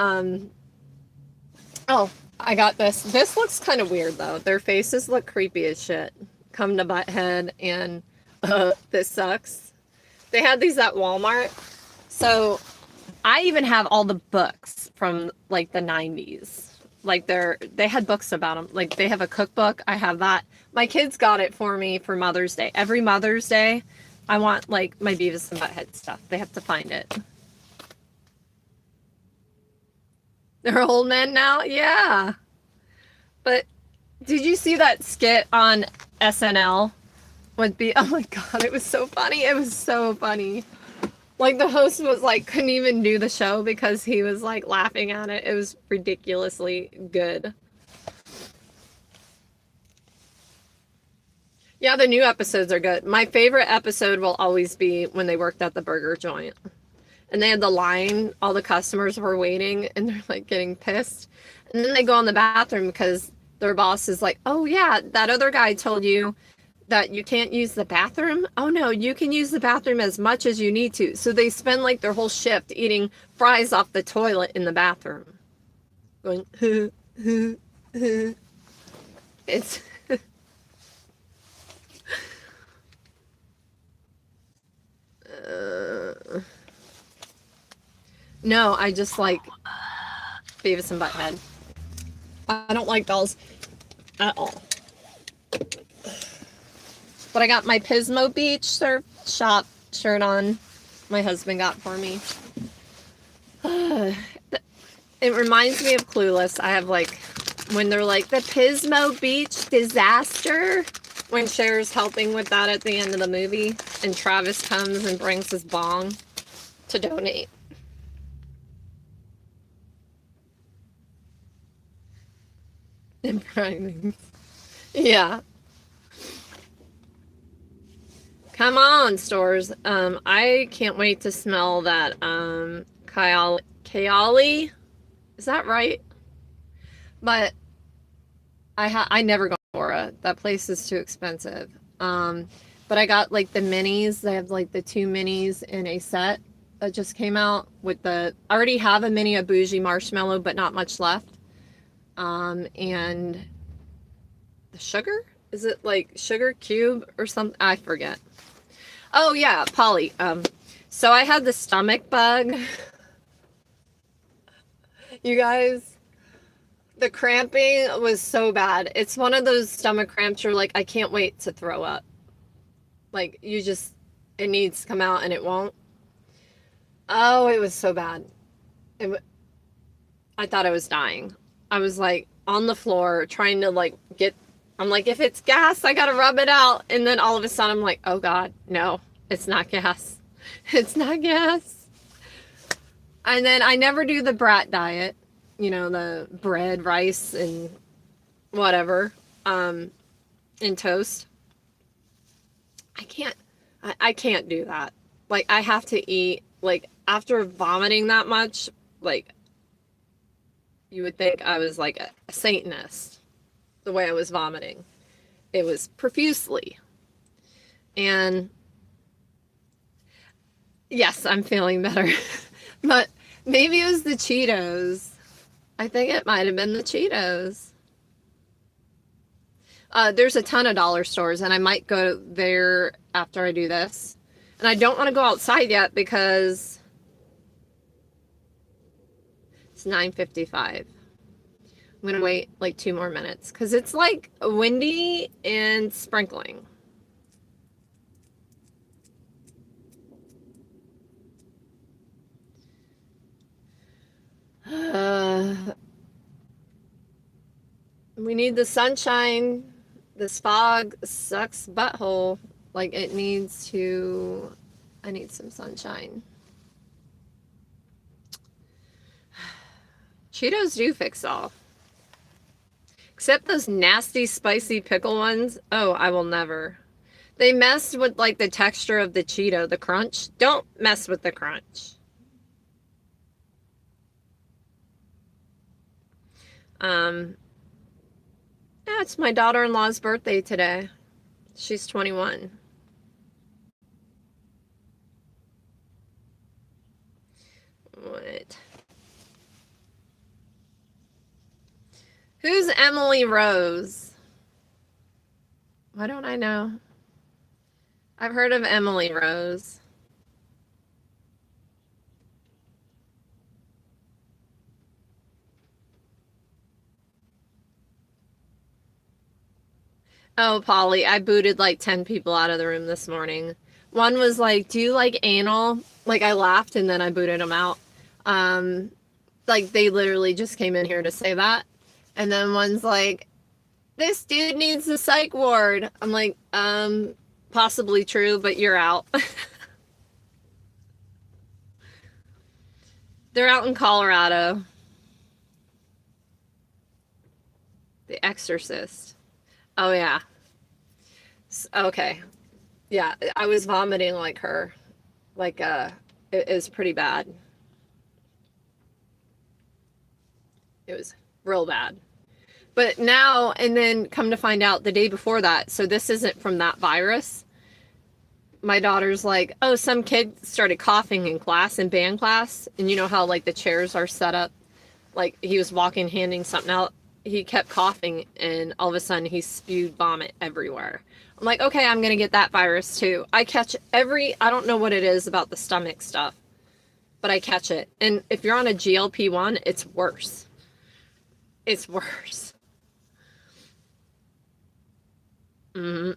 Speaker 1: oh, I got this. This looks kind of weird, though. Their faces look creepy as shit. Come to Butthead, and this sucks. They had these at Walmart. So, I even have all the books from, like, the 90s. Like they had books about them. Like they have a cookbook. I have that. My kids got it for me for Mother's Day. Every Mother's Day, I want like my Beavis and Butthead stuff. They have to find it. They're old men now? Yeah. But did you see that skit on SNL? Oh my God, it was so funny. It was so funny. Like the host was like, couldn't even do the show because he was like laughing at it. It was ridiculously good. Yeah, the new episodes are good. My favorite episode will always be when they worked at the burger joint. And they had the line, all the customers were waiting and they're like getting pissed. And then they go in the bathroom because their boss is like, oh yeah, that other guy told you that you can't use the bathroom. Oh no, you can use the bathroom as much as you need to. So they spend like their whole shift eating fries off the toilet in the bathroom. Going, it's... No, I just like Beavis and Butthead. I don't like dolls at all. But I got my Pismo Beach surf shop shirt on. My husband got for me. It reminds me of Clueless. I have like, when they're like, the Pismo Beach disaster. When Cher's helping with that at the end of the movie. And Travis comes and brings his bong to donate. And primings. Yeah. Come on, stores. I can't wait to smell that Kayali. Is that right? But I never go to Aura. That place is too expensive. But I got like the minis. They have like the 2 minis in a set that just came out with I already have a mini of Bougie Marshmallow, but not much left. And the sugar? Is it like sugar cube or something? I forget. Oh yeah, Polly. So I had the stomach bug. You guys, the cramping was so bad. It's one of those stomach cramps you're like, I can't wait to throw up. Like it needs to come out and it won't. Oh, it was so bad. I thought I was dying. I was like on the floor trying to like I'm like, if it's gas, I gotta rub it out. And then all of a sudden I'm like, oh God, no, it's not gas. It's not gas. And then I never do the brat diet, you know, the bread, rice, and whatever, and toast. I can't do that. Like, I have to eat, like, after vomiting that much, like, you would think I was like a Satanist, the way I was vomiting. It was profusely. And yes, I'm feeling better. But maybe it was the Cheetos. I think it might have been the Cheetos. There's a ton of dollar stores, and I might go there after I do this. And I don't want to go outside yet because it's 9:55. I'm going to wait like 2 more minutes because it's like windy and sprinkling. We need the sunshine. This fog sucks butthole. Like I need some sunshine. Cheetos do fix all. Except those nasty spicy pickle ones. Oh, I will never. They mess with like the texture of the Cheeto, the crunch. Don't mess with the crunch. Yeah, it's my daughter-in-law's birthday today. She's 21. What? Who's Emily Rose? Why don't I know? I've heard of Emily Rose. Oh, Polly, I booted like 10 people out of the room this morning. One was like, "Do you like anal?" Like I laughed and then I booted them out. Um, like they literally just came in here to say that. And then one's like, "This dude needs the psych ward." I'm like, possibly true, but you're out. They're out in Colorado. The Exorcist. Oh yeah. Okay. Yeah, I was vomiting like her. Like it was pretty bad. It was real bad. But now and then come to find out the day before that, so this isn't from that virus. My daughter's like, "Oh, some kid started coughing in class, in band class." And you know how like the chairs are set up? Like he was walking handing something out. He kept coughing and all of a sudden he spewed vomit everywhere. I'm like, okay, I'm going to get that virus too. I catch I don't know what it is about the stomach stuff, but I catch it. And if you're on a GLP-1, it's worse. It's worse. Mm-hmm.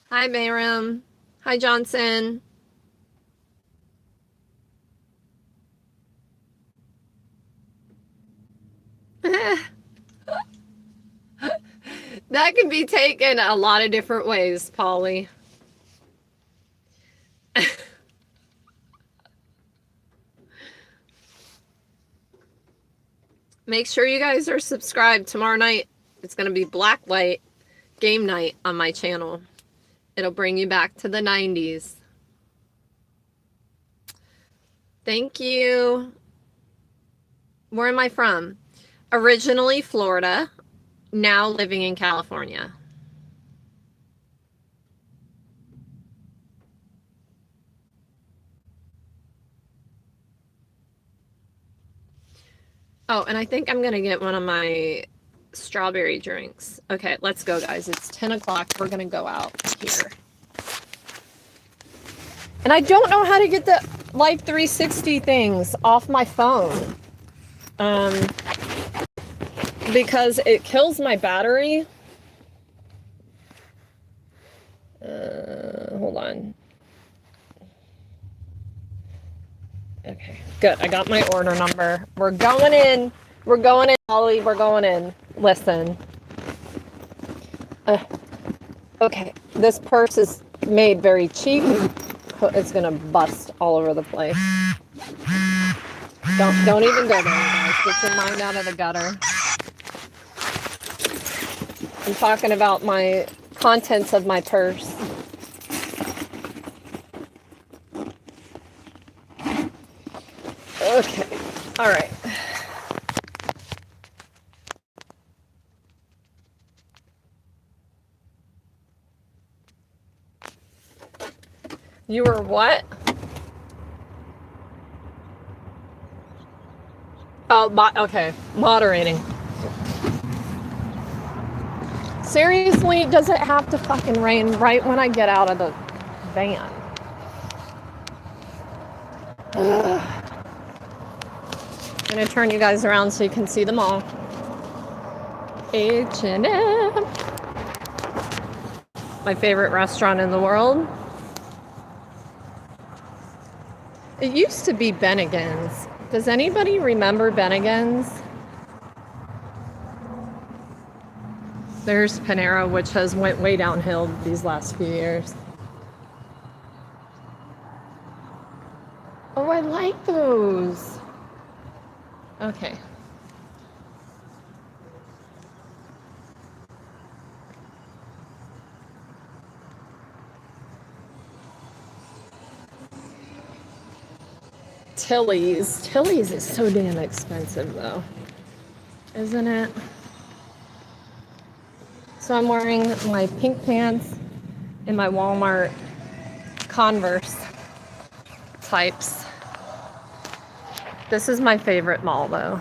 Speaker 1: Hi, Mayram. Hi, Johnson. That can be taken a lot of different ways, Polly. Make sure you guys are subscribed. Tomorrow night, it's going to be Blacklight game night on my channel. It'll bring you back to the 90s. Thank you. Where am I from? Originally Florida, now living in California. Oh, and I think I'm going to get one of my strawberry drinks. Okay, let's go, guys. It's 10 o'clock. We're going to go out here. And I don't know how to get the Life 360 things off my phone. Because it kills my battery. Hold on. Okay, good. I got my order number. We're going in. We're going in, Holly. We're going in. Listen. Okay, this purse is made very cheap. It's gonna bust all over the place. Don't even go there, guys. Get your mind out of the gutter. I'm talking about my contents of my purse. Okay, all right. You were what? Oh, okay, moderating. Seriously, does it have to fucking rain right when I get out of the van? Ugh. I'm gonna turn you guys around so you can see them all. H&M. My favorite restaurant in the world. It used to be Bennigan's. Does anybody remember Bennigan's? There's Panera, which has went way downhill these last few years. Oh, I like those. Okay. Tilly's. Tilly's is so damn expensive though, isn't it? So I'm wearing my pink pants and my Walmart Converse types. This is my favorite mall though.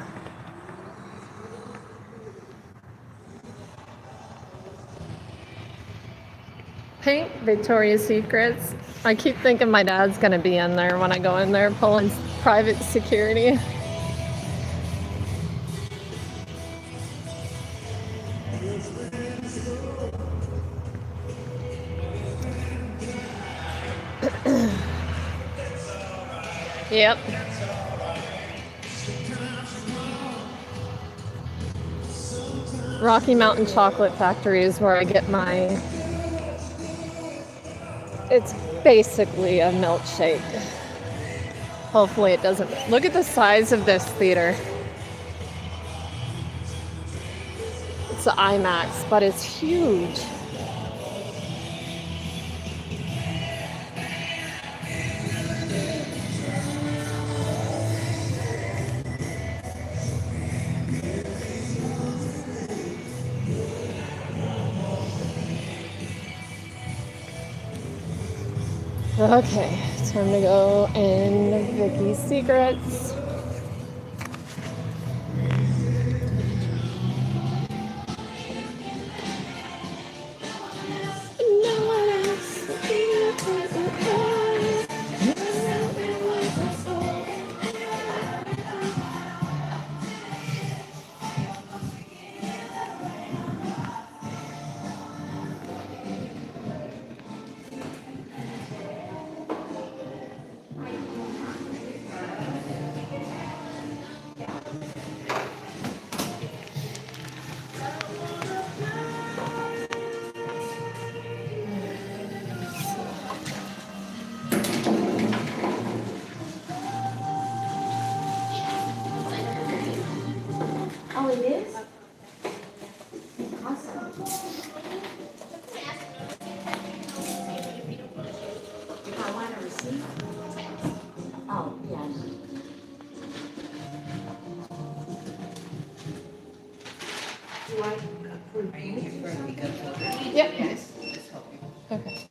Speaker 1: Pink Victoria's Secrets. I keep thinking my dad's gonna be in there when I go in there pulling private security. Yep. Rocky Mountain Chocolate Factory is where I get my... It's basically a milkshake. Hopefully it doesn't... Look at the size of this theater. It's the IMAX, but it's huge. Okay, time to go in Vicky's Secrets.
Speaker 2: Oh, it is? Awesome. If I want a receipt? Oh, yeah. Do I approve?
Speaker 4: Are you here for a week of children?
Speaker 1: Yep.
Speaker 4: Yes. Just help you.
Speaker 1: Okay.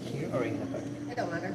Speaker 4: Here or in the back?
Speaker 2: It don't matter.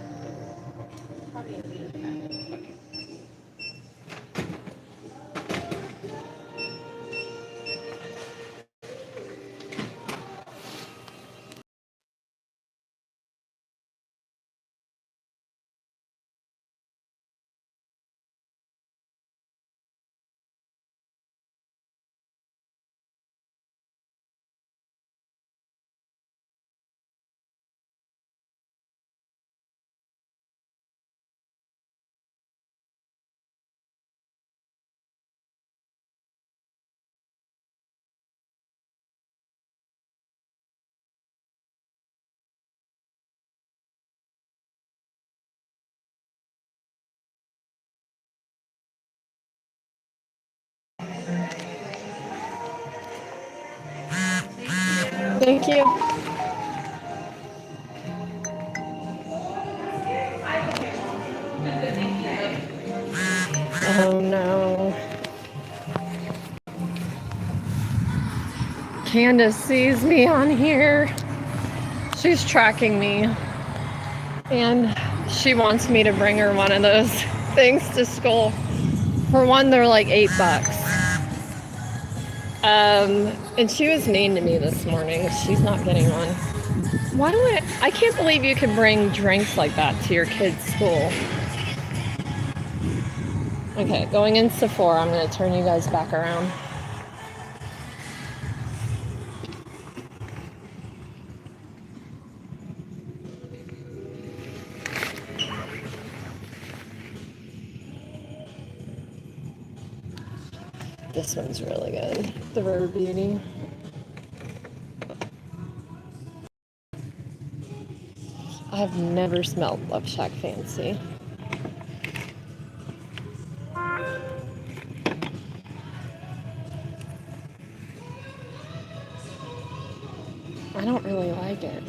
Speaker 1: Thank you. Oh no. Candace sees me on here. She's tracking me. And she wants me to bring her one of those things to school. For one, they're like $8. And she was mean to me this morning. She's not getting one. Why do I can't believe you can bring drinks like that to your kid's school. Okay, going in Sephora, I'm going to turn you guys back around. This one's really good. The Rare Beauty. I've never smelled Love Shack Fancy. I don't really like it.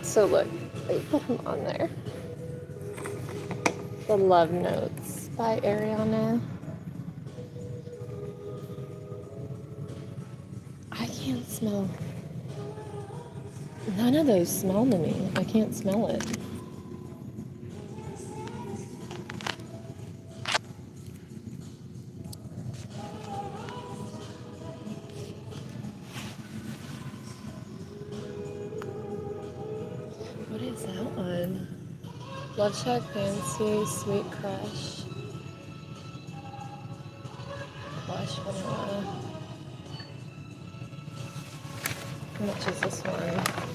Speaker 1: So look, they put them on there. The Love Notes by Ariana. I can't smell. None of those smell to me. I can't smell it. Love Shack Fancy Sweet Crush. Blush Vanilla. How much is this one?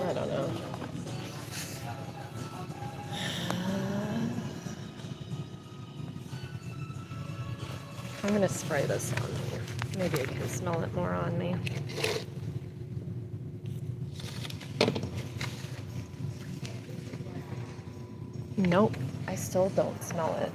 Speaker 1: I don't know. I'm gonna spray this on me. Maybe I can smell it more on me. Nope, I still don't smell it.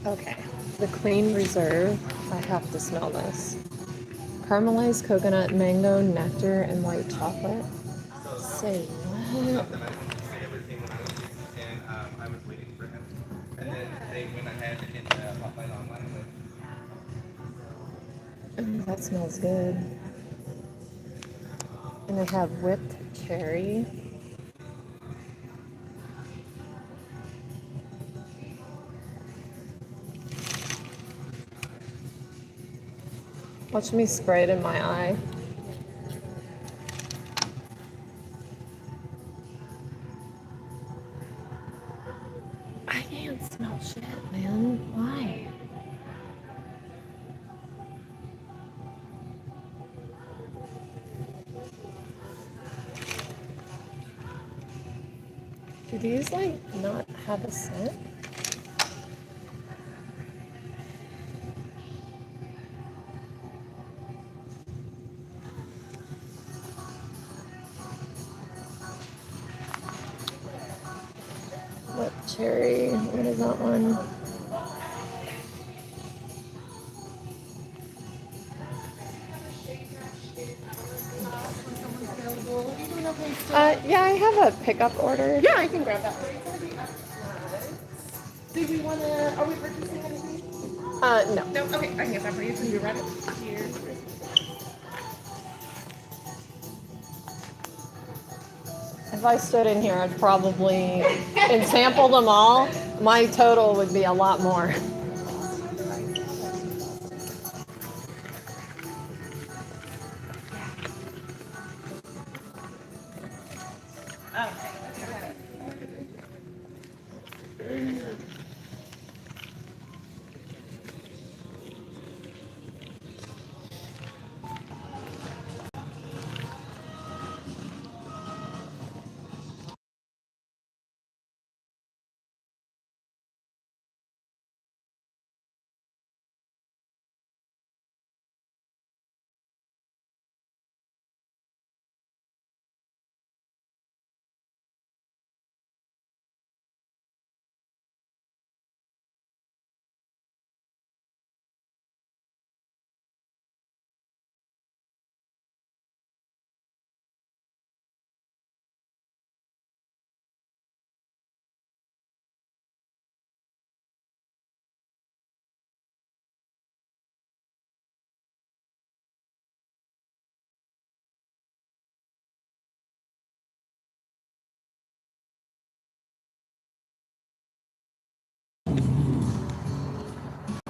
Speaker 1: Okay, the Clean Reserve. I have to smell this. Caramelized coconut, mango, nectar, and white chocolate. Say what?
Speaker 5: I was waiting for him. And then they went ahead and Popeye online with.
Speaker 1: Ooh, that smells good. And they have whipped cherry. Watch me spray it in my eye. I can't smell shit, man. Why? Do these like not have a scent? What cherry? What is that one? Yeah, I have a pickup order.
Speaker 6: Yeah, I can grab that for you. Did we want to, are we purchasing anything?
Speaker 1: No.
Speaker 6: No? Okay, I can get that for you. So you're ready? Here.
Speaker 1: If I stood in here, I'd probably, and sampled them all, my total would be a lot more.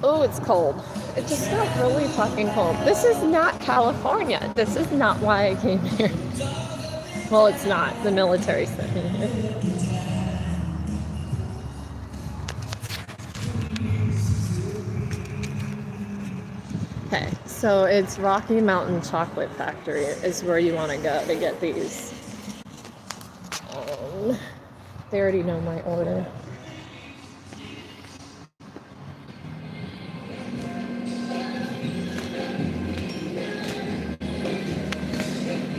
Speaker 1: Oh, it's cold. It just got really fucking cold. This is not California. This is not why I came here. Well, it's not. The military sent me here. Okay, so it's Rocky Mountain Chocolate Factory is where you want to go to get these. They already know my order.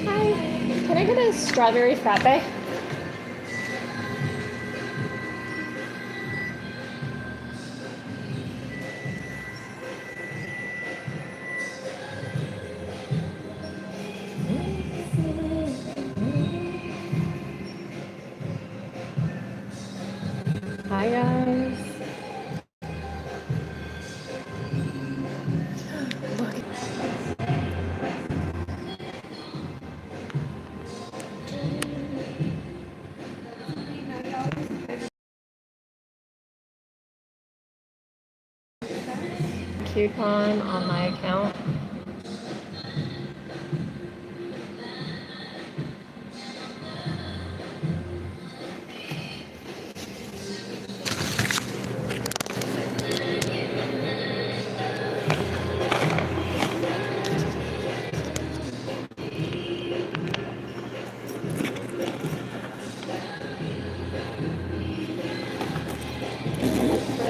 Speaker 1: Hi, can I get a strawberry frappe? Hi guys. Look. Coupon on my account.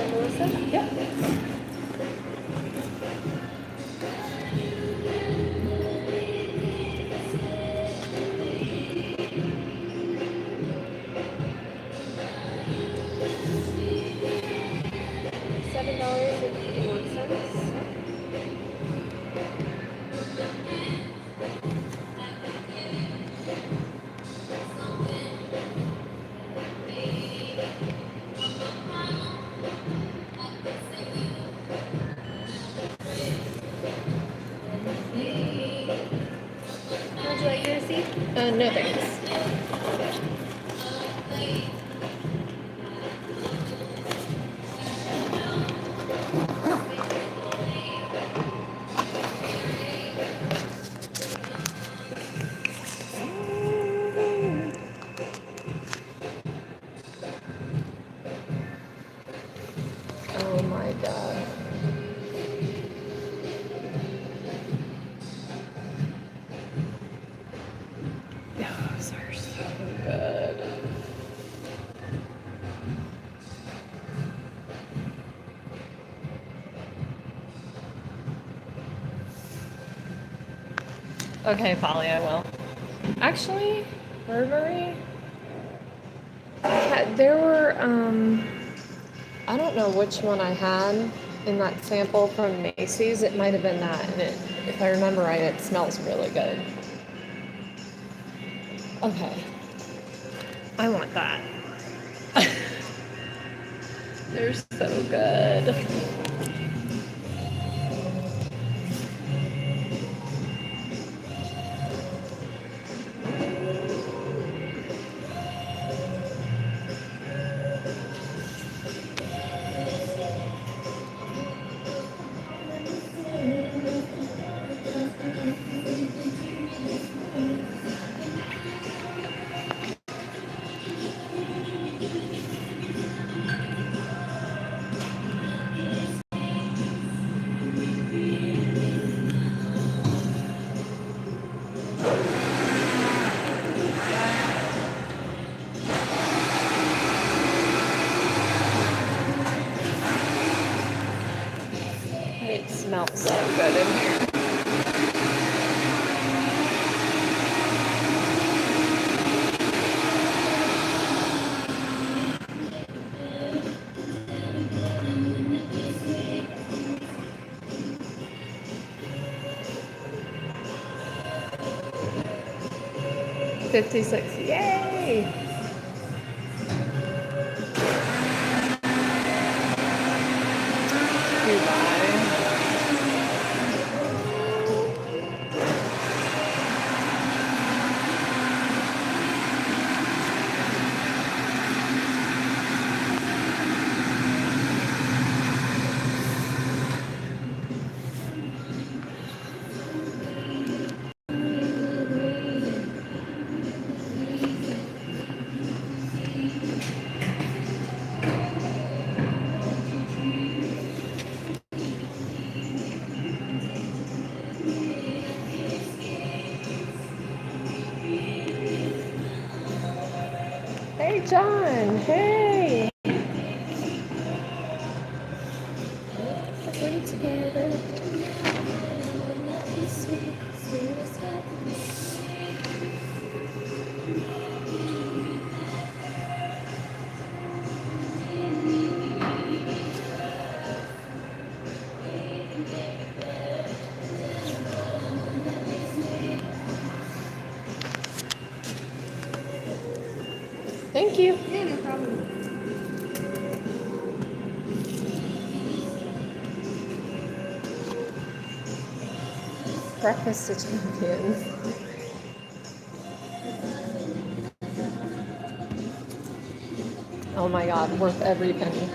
Speaker 1: Melissa? Yep. $7.51.
Speaker 2: Would you like your receipt?
Speaker 1: No thanks. Oh my god. Those are so good. Okay, Polly, I will. Actually, Burberry. There were, I don't know which one I had in that sample from Macy's. It might have been that, and if I remember right, it smells really good. Okay. I want that. They're so good. It smells so good in here. $56. Yay! Goodbye. John. Hey. We're together. Sweet, sweet as heaven. Thank you.
Speaker 6: Yeah, no problem.
Speaker 1: Breakfast of champions. Oh my God, worth every penny.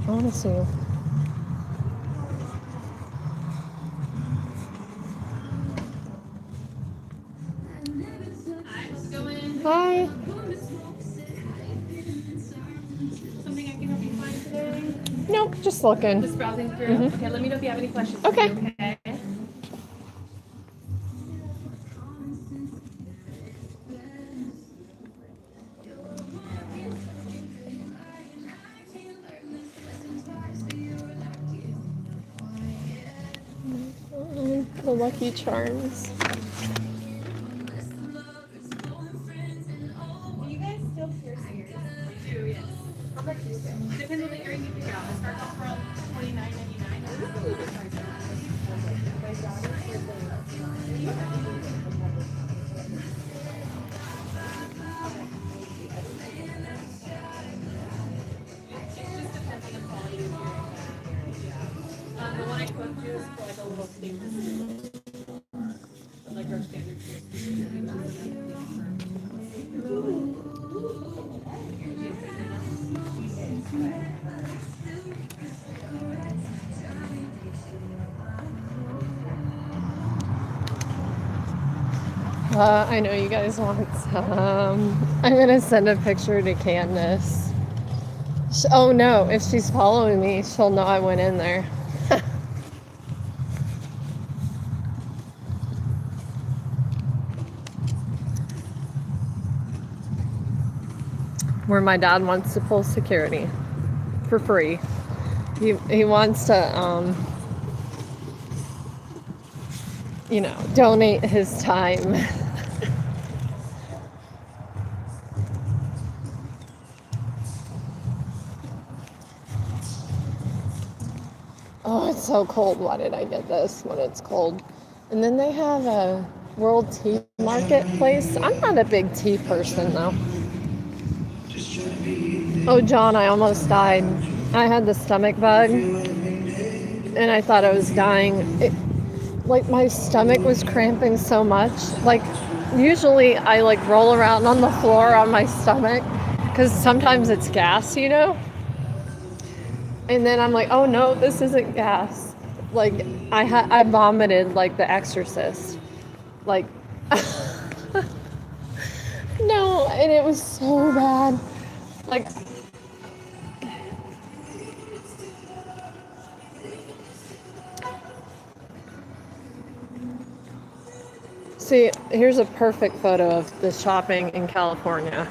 Speaker 1: I want to see. Hi.
Speaker 6: Something I can help you find today?
Speaker 1: Nope, just looking.
Speaker 6: Just browsing through?
Speaker 1: Mhm.
Speaker 6: Okay, let me know if you have any questions.
Speaker 1: Okay.
Speaker 6: Okay.
Speaker 1: The Lucky Charms.
Speaker 6: You guys still pierce ears? We do, yes. How much is it? Depends on the earring you pick out. It starts off from $29.99. The one I quoted you is for like a little stainless steel. Like our standard
Speaker 1: I know you guys want some. I'm gonna send a picture to Candace. Oh no, if she's following me, she'll know I went in there. Where my dad wants to pull security for free. He wants to donate his time. Oh, it's so cold. Why did I get this when it's cold? And then they have a World Tea Marketplace. I'm not a big tea person though. Oh, John, I almost died. I had the stomach bug and I thought I was dying. Like my stomach was cramping so much. Like usually I like roll around on the floor on my stomach because sometimes it's gas, And then I'm like, oh no, this isn't gas. Like I vomited like The Exorcist. Like no, and it was so bad. Like see, here's a perfect photo of the shopping in California.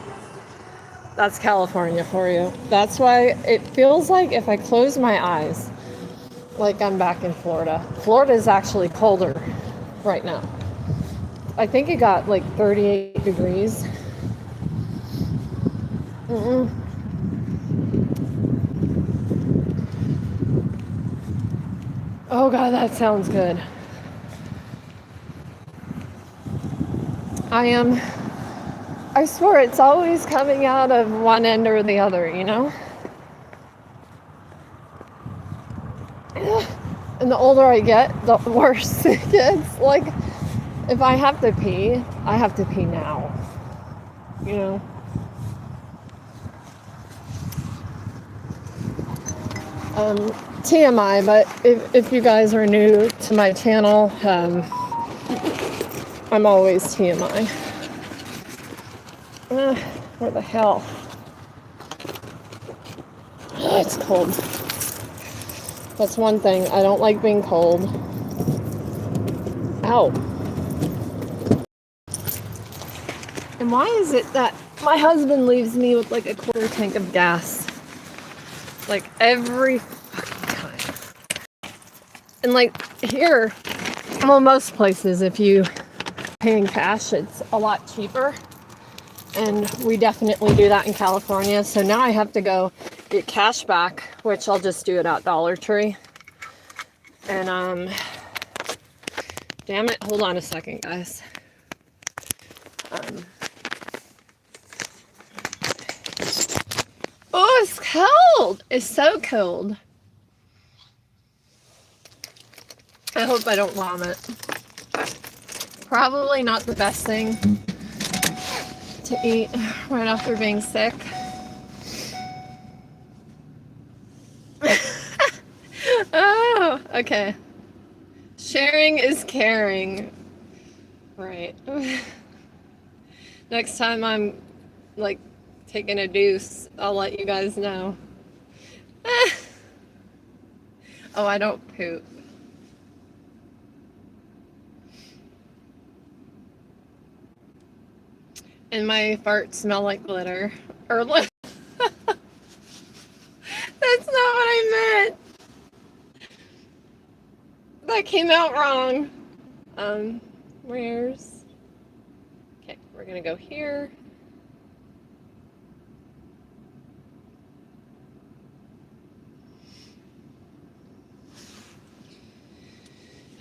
Speaker 1: That's California for you. That's why it feels like if I close my eyes, like I'm back in Florida. Florida is actually colder right now. I think it got like 38 degrees. Oh God, that sounds good. I swear it's always coming out of one end or the other, And the older I get, the worse it gets. Like, if I have to pee now. TMI, but if you guys are new to my channel, I'm always TMI. Where the hell? Oh, it's cold. That's one thing. I don't like being cold. Ow. And why is it that my husband leaves me with like a quarter tank of gas? Like every fucking time. And like here, well, most places, if you pay in cash, it's a lot cheaper. And we definitely do that in California. So now I have to go get cash back, which I'll just do it at Dollar Tree. And damn it, hold on a second, guys. Oh, it's cold. It's so cold. I hope I don't vomit. Probably not the best thing to eat right after being sick. Oh, okay. Sharing is caring. Right. Next time I'm like taking a deuce, I'll let you guys know. Oh, I don't poop. And my farts smell like glitter. Or that's not what I meant. That came out wrong. Where's... Okay, we're gonna go here.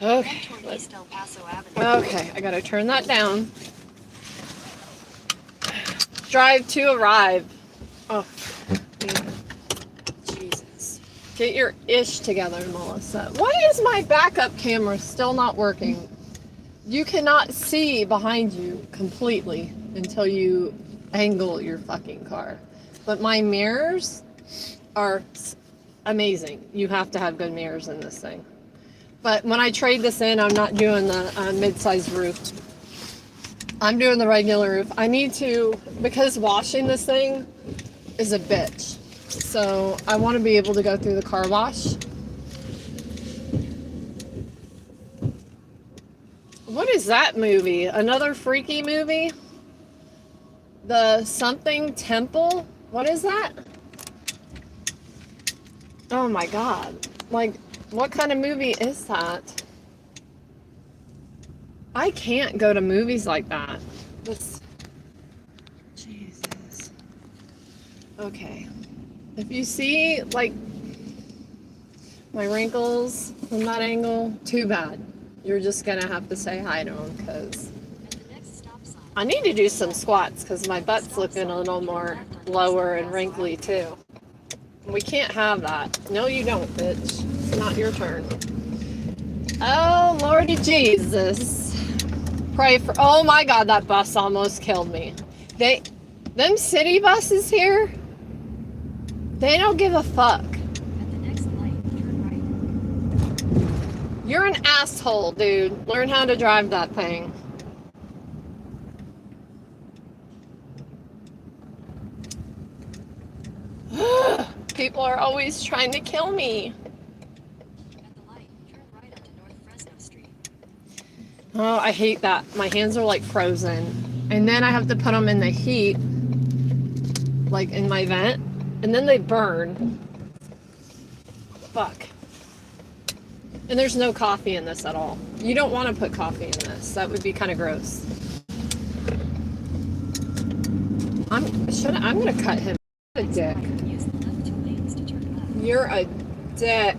Speaker 1: Okay.
Speaker 2: East El Paso Avenue.
Speaker 1: Okay, I gotta turn that down. Drive to arrive. Oh, man. Jesus. Get your ish together, Melissa. Why is my backup camera still not working? You cannot see behind you completely until you angle your fucking car. But my mirrors are amazing. You have to have good mirrors in this thing. But when I trade this in, I'm not doing the mid-size roof. I'm doing the regular roof. I need to, because washing this thing is a bitch. So I want to be able to go through the car wash. What is that movie? Another freaky movie? The something temple? What is that? Oh my god. Like, what kind of movie is that? I can't go to movies like that. This... Jesus. Okay. If you see, like, my wrinkles from that angle, too bad. You're just gonna have to say hi to them, because I need to do some squats, because my butt's looking a little more lower and wrinkly, too. We can't have that. No, you don't, bitch. It's not your turn. Oh, Lordy Jesus. Pray for... Oh my god, that bus almost killed me. Them city buses here, they don't give a fuck.
Speaker 2: At the next light, turn right.
Speaker 1: You're an asshole, dude. Learn how to drive that thing. People are always trying to kill me.
Speaker 2: At the light, turn right onto North Fresno Street.
Speaker 1: Oh, I hate that. My hands are like frozen. And then I have to put them in the heat, like in my vent, and then they burn. Fuck. And there's no coffee in this at all. You don't want to put coffee in this. That would be kind of gross. I'm gonna cut him a dick.
Speaker 2: Use the left 2 lanes to turn left.
Speaker 1: You're a dick.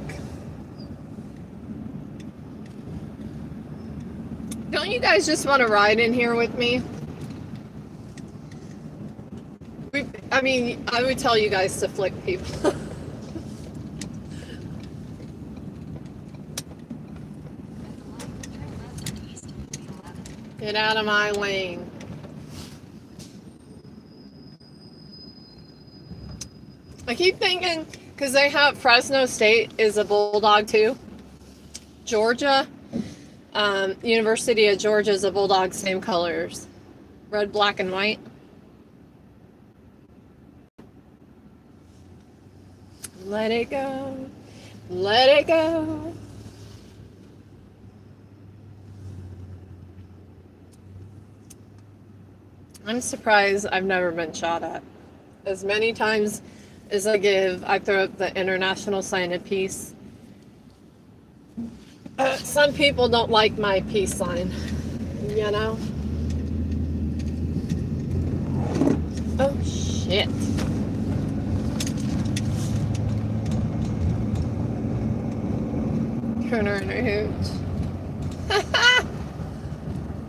Speaker 1: Don't you guys just want to ride in here with me? I mean, I would tell you guys to flick people. Get out of my lane. I keep thinking, because they have Fresno State is a bulldog too. Georgia, University of Georgia is a bulldog, same colors. Red, black, and white. Let it go. Let it go. I'm surprised I've never been shot at. As many times as I throw up the international sign of peace. Some people don't like my peace sign, you know? Oh, shit. Turner and a hooch.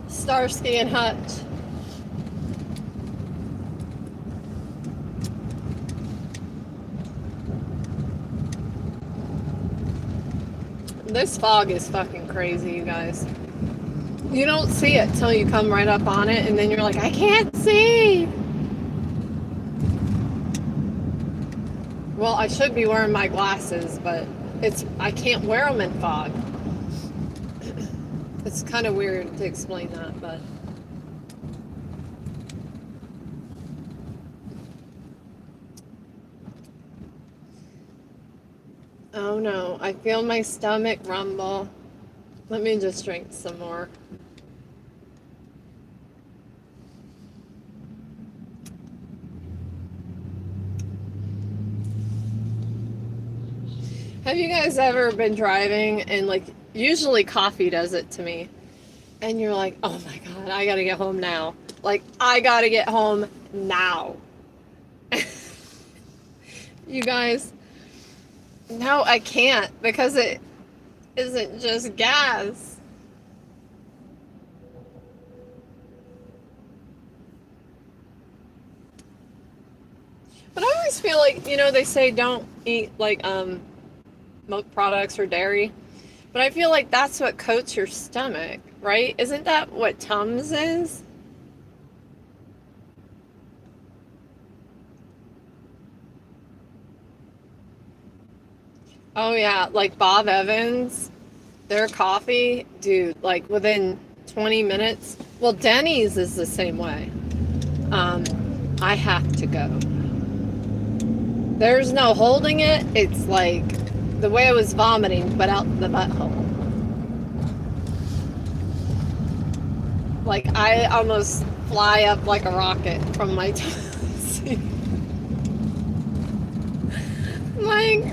Speaker 1: Starsky and Hutch. This fog is fucking crazy, you guys. You don't see it till you come right up on it, and then you're like, I can't see. Well, I should be wearing my glasses, but I can't wear them in fog. It's kind of weird to explain that, but oh no, I feel my stomach rumble. Let me just drink some more. Have you guys ever been driving and like usually coffee does it to me and you're like, oh my god, I gotta get home now. Like, I gotta get home now. You guys, no, I can't because it isn't just gas. But I always feel like, you know, they say don't eat like milk products or dairy, but I feel like that's what coats your stomach, right? Isn't that what Tums is? Oh yeah, like Bob Evans, their coffee, dude, like within 20 minutes. Well, Denny's is the same way. I have to go. There's no holding it. It's like the way I was vomiting, but out the butthole. Like I almost fly up like a rocket from my seat. Like